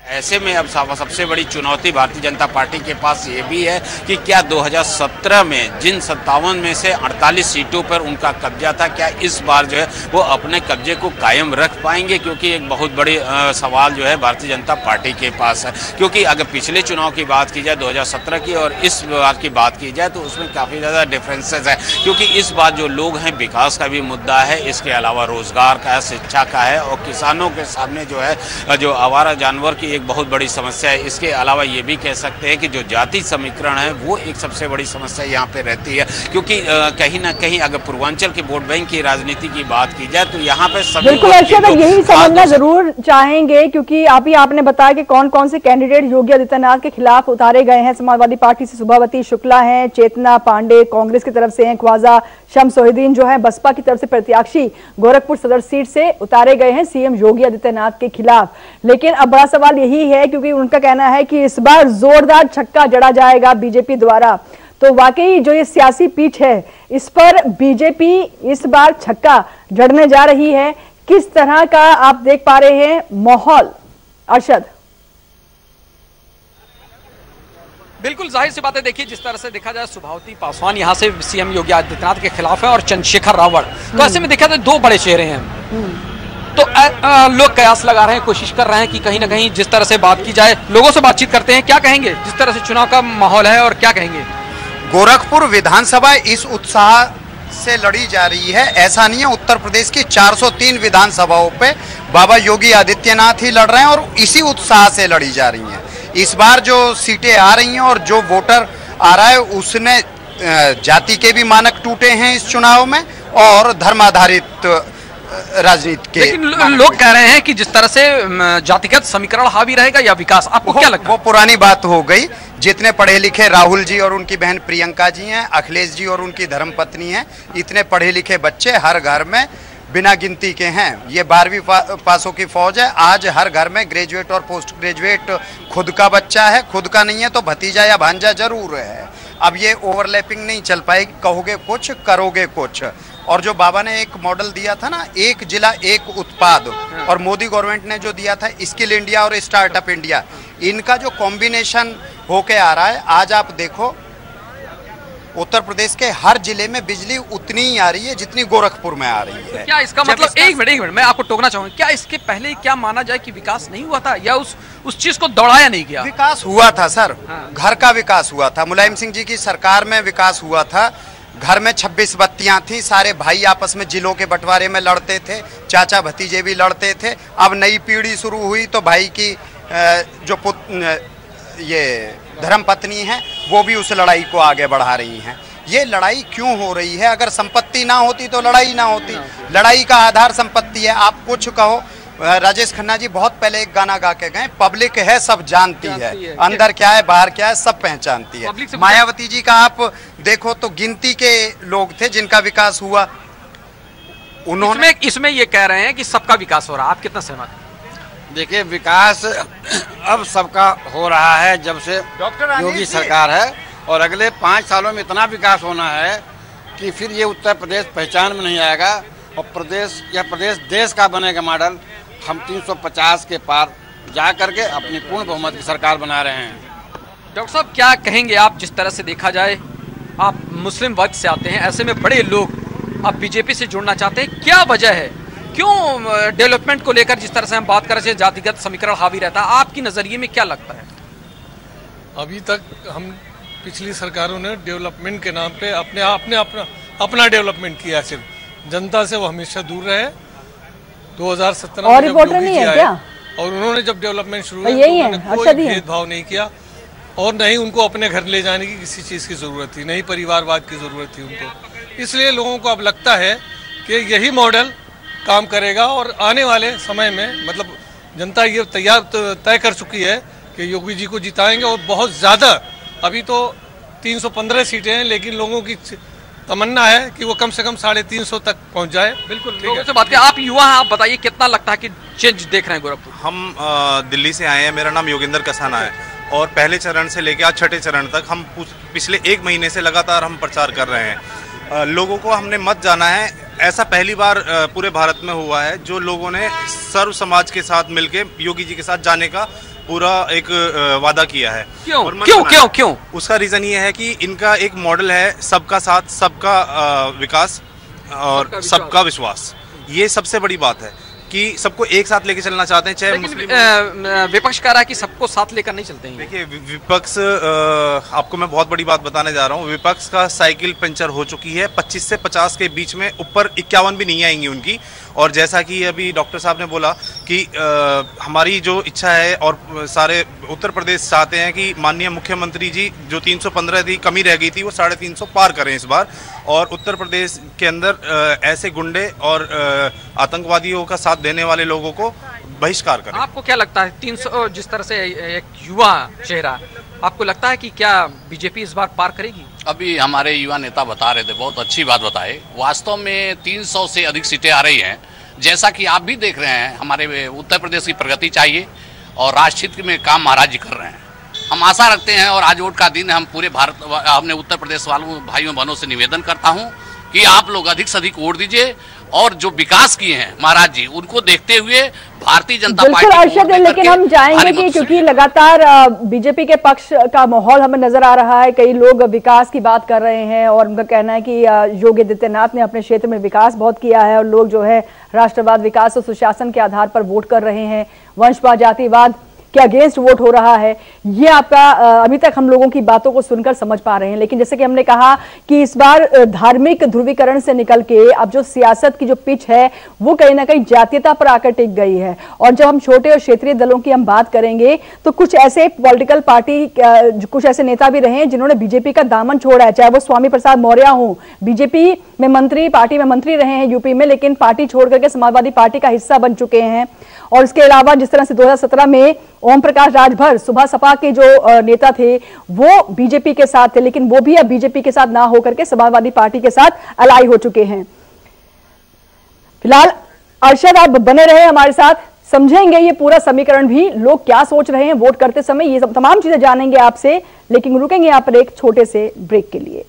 ऐसे में अब सबसे बड़ी चुनौती भारतीय जनता पार्टी के पास ये भी है कि क्या 2017 में जिन 57 में से 48 सीटों पर उनका कब्जा था, क्या इस बार जो है वो अपने कब्जे को कायम रख पाएंगे, क्योंकि एक बहुत बड़ी सवाल जो है भारतीय जनता पार्टी के पास है। क्योंकि अगर पिछले चुनाव की बात की जाए 2017 की और इस बार की बात की जाए तो उसमें काफ़ी ज़्यादा डिफरेंसेस है, क्योंकि इस बार जो लोग हैं विकास का भी मुद्दा है, इसके अलावा रोजगार का है, शिक्षा का है और किसानों के सामने जो है जो आवारा जानवर की एक बहुत बड़ी समस्या है। इसके अलावा ये भी कह सकते हैं कि जो जाति समीकरण है वो एक सबसे बड़ी समस्या यहाँ पे रहती है, क्योंकि कहीं ना कहीं अगर पूर्वांचल के वोट बैंक की राजनीति की बात की जाए तो यहाँ पे सभी बिल्कुल अर्शद यही समझना जरूर चाहेंगे, क्योंकि अभी आपने बताया कि कौन कौन से कैंडिडेट योगी आदित्यनाथ के खिलाफ उतारे गए हैं। समाजवादी पार्टी से सुभावती शुक्ला हैं, चेतना पांडे कांग्रेस की तरफ से हैं, ख्वाजा शमसोहिदीन जो है बसपा की तरफ से प्रत्याशी गोरखपुर सदर सीट से उतारे गए हैं सीएम योगी आदित्यनाथ के खिलाफ। लेकिन अब बड़ा सवाल यही है, क्योंकि उनका कहना है कि इस बार जोरदार छक्का जड़ा जाएगा बीजेपी द्वारा। तो वाकई जो ये सियासी पीठ है इस पर बीजेपी इस बार छक्का जड़ने जा रही है। किस तरह का आप देख पा रहे हैं माहौल अरशद? बिल्कुल जाहिर सी बात है, देखिए जिस तरह से देखा जाए सुभावती पासवान यहाँ से सीएम योगी आदित्यनाथ के खिलाफ है और चंद्रशेखर रावण, तो ऐसे में देखा जाए दो बड़े चेहरे हैं। तो लोग कयास लगा रहे हैं, कोशिश कर रहे हैं कि कहीं ना कहीं जिस तरह से बात की जाए, लोगों से बातचीत करते हैं, क्या कहेंगे जिस तरह से चुनाव का माहौल है और क्या कहेंगे? गोरखपुर विधानसभा इस उत्साह से लड़ी जा रही है। ऐसा नहीं है, उत्तर प्रदेश की 403 विधानसभाओं पे बाबा योगी आदित्यनाथ ही लड़ रहे हैं और इसी उत्साह से लड़ी जा रही हैं। इस बार जो सीटें आ रही हैं और जो वोटर आ रहा है उसने जाति के भी मानक टूटे हैं इस चुनाव में और धर्माधारित राजनीति के। लेकिन लोग कह रहे हैं कि जिस तरह से जातिगत समीकरण हावी रहेगा या विकास, आपको क्या लगता है? वो पुरानी बात हो गई। जितने पढ़े लिखे राहुल जी और उनकी बहन प्रियंका जी हैं, अखिलेश जी और उनकी धर्मपत्नी हैं, इतने पढ़े लिखे बच्चे हर घर में बिना गिनती के हैं। ये 12वीं पासों की फौज है। आज हर घर में ग्रेजुएट और पोस्ट ग्रेजुएट खुद का बच्चा है, खुद का नहीं है तो भतीजा या भांजा जरूर है। अब ये ओवरलैपिंग नहीं चल पाएगी, कहोगे कुछ करोगे कुछ। और जो बाबा ने एक मॉडल दिया था ना, एक जिला एक उत्पाद, और मोदी गवर्नमेंट ने जो दिया था स्किल इंडिया और स्टार्टअप इंडिया, इनका जो कॉम्बिनेशन होके आ रहा है, आज आप देखो उत्तर प्रदेश के हर जिले में बिजली उतनी ही आ रही है जितनी गोरखपुर में आ रही है। क्या इसका मतलब, एक मिनट मैं आपको टोकना चाहूंगा, क्या इसके पहले क्या माना जाए कि विकास नहीं हुआ था या उस चीज को दौड़ाया नहीं गया? विकास हुआ था सर, घर का विकास हुआ था। मुलायम सिंह जी की सरकार में विकास हुआ था। घर में 26 बत्तियां थी, सारे भाई आपस में जिलों के बंटवारे में लड़ते थे, चाचा भतीजे भी लड़ते थे। अब नई पीढ़ी शुरू हुई तो भाई की जो ये धर्मपत्नी है वो भी उस लड़ाई को आगे बढ़ा रही हैं। ये लड़ाई क्यों हो रही है? अगर संपत्ति ना होती तो लड़ाई ना होती। लड़ाई का आधार संपत्ति है। आप कुछ कहो, राजेश खन्ना जी बहुत पहले एक गाना गा के गए, पब्लिक है सब जानती है, अंदर क्या है बाहर क्या है सब पहचानती है। मायावती जी का आप देखो तो गिनती के लोग थे जिनका विकास हुआ। उन्होंने इसमें ये कह रहे हैं कि सबका विकास हो रहा है, आप कितना सहमत हैं? देखिए विकास अब सबका हो रहा है जब से योगी सरकार है, और अगले 5 सालों में इतना विकास होना है कि फिर ये उत्तर प्रदेश पहचान में नहीं आएगा और प्रदेश देश का बनेगा मॉडल। हम 350 के पार जा करके अपनी पूर्ण बहुमत की सरकार बना रहे हैं। डॉक्टर साहब क्या कहेंगे आप, जिस तरह से देखा जाए आप मुस्लिम वर्ग से आते हैं, ऐसे में बड़े लोग अब बीजेपी से जुड़ना चाहते हैं, क्या वजह है? क्यों डेवलपमेंट को लेकर जिस तरह से हम बात कर रहे हैं जातिगत समीकरण हावी रहता है, आपकी नजरिए में क्या लगता है? अभी तक हम पिछली सरकारों ने डेवलपमेंट के नाम पे अपना डेवलपमेंट किया, सिर्फ जनता से वो हमेशा दूर रहे। 2017 में जब योगी जी आए और उन्होंने जब डेवलपमेंट शुरू किया तो कोई भेदभाव नहीं किया और न ही उनको अपने घर ले जाने की किसी चीज़ की ज़रूरत थी, नहीं परिवारवाद की ज़रूरत थी उनको। इसलिए लोगों को अब लगता है कि यही मॉडल काम करेगा और आने वाले समय में मतलब जनता ये तय कर चुकी है कि योगी जी को जिताएंगे और बहुत ज़्यादा। अभी तो 315 सीटें हैं, लेकिन लोगों की तमन्ना है कि वो कम से कम 350 तक पहुंच जाए। बिल्कुल, लोगों से बात करें। आप युवा हैं, आप बताइए कितना लगता है कि चेंज देख रहे हैं गोरखपुर? हम दिल्ली से आए हैं, मेरा नाम योगेंद्र कसाना है और पहले चरण से लेकर आज छठे चरण तक हम पिछले 1 महीने से लगातार हम प्रचार कर रहे हैं। लोगों को हमने मत जाना है, ऐसा पहली बार पूरे भारत में हुआ है जो लोगों ने सर्व समाज के साथ मिलकर योगी जी के साथ जाने का पूरा एक वादा किया है। क्यों? उसका रीजन ये है कि इनका एक मॉडल है सबका साथ, सबका विकास और सबका विश्वास। ये सबसे बड़ी बात है कि सबको एक साथ लेके चलना चाहते हैं। चाहे मुस्लिम विपक्ष कह रहा है कि सबको साथ लेकर नहीं चलते हैं। देखिए विपक्ष, आपको मैं बहुत बड़ी बात बताने जा रहा हूँ। विपक्ष का साइकिल पंचर हो चुकी है। 25 से 50 के बीच में, ऊपर 51 भी नहीं आएंगी उनकी। और जैसा कि अभी डॉक्टर साहब ने बोला कि हमारी जो इच्छा है और सारे उत्तर प्रदेश चाहते हैं कि माननीय मुख्यमंत्री जी जो 315 थी कमी रह गई थी वो 350 पार करें इस बार, और उत्तर प्रदेश के अंदर ऐसे गुंडे और आतंकवादियों का साथ देने वाले लोगों को बहिष्कार करें। आपको क्या लगता है 300 जिस तरह से एक युवा चेहरा, आपको लगता है कि क्या बीजेपी इस बार पार करेगी? अभी हमारे युवा नेता बता रहे थे, बहुत अच्छी बात बताए। वास्तव में 300 से अधिक सीटें आ रही हैं। जैसा कि आप भी देख रहे हैं, हमारे उत्तर प्रदेश की प्रगति चाहिए और राष्ट्रहित में काम महाराज जी कर रहे हैं। हम आशा रखते हैं और आज वोट का दिन है, हम पूरे भारत हमने उत्तर प्रदेश वालों भाइयों बहनों से निवेदन करता हूं कि आप लोग अधिक से अधिक वोट दीजिए और जो विकास किए हैं महाराज जी उनको देखते हुए भारतीय जनता पार्टी अर्शद, लेकिन हम जाएंगे कि क्योंकि लगातार बीजेपी के पक्ष का माहौल हमें नजर आ रहा है, कई लोग विकास की बात कर रहे हैं और उनका कहना है कि योगी आदित्यनाथ ने अपने क्षेत्र में विकास बहुत किया है और लोग जो है राष्ट्रवाद, विकास और सुशासन के आधार पर वोट कर रहे हैं, वंशवाद, जातिवाद के अगेंस्ट वोट हो रहा है। ये आपका अभी तक हम लोगों की बातों को सुनकर समझ पा रहे हैं, लेकिन जैसे कि हमने कहा कि इस बार धार्मिक ध्रुवीकरण से निकल के अब जो सियासत की जो पिच है वो कहीं ना कहीं जातीयता पर आकर टिक गई है। और जब हम छोटे और क्षेत्रीय दलों की हम बात करेंगे तो कुछ ऐसे पॉलिटिकल पार्टी, कुछ ऐसे नेता भी रहे हैं जिन्होंने बीजेपी का दामन छोड़ा है, चाहे वो स्वामी प्रसाद मौर्य हो, बीजेपी में मंत्री, पार्टी में मंत्री रहे हैं यूपी में, लेकिन पार्टी छोड़ करके समाजवादी पार्टी का हिस्सा बन चुके हैं। और इसके अलावा जिस तरह से 2017 में ओम प्रकाश राजभर सुबह सपा के जो नेता थे वो बीजेपी के साथ थे, लेकिन वो भी अब बीजेपी के साथ ना होकर के समाजवादी पार्टी के साथ अलाई हो चुके हैं। फिलहाल अरशद आप बने रहे हमारे साथ, समझेंगे ये पूरा समीकरण भी, लोग क्या सोच रहे हैं वोट करते समय, ये सब तमाम चीजें जानेंगे आपसे, लेकिन रुकेंगे यहाँ पर एक छोटे से ब्रेक के लिए।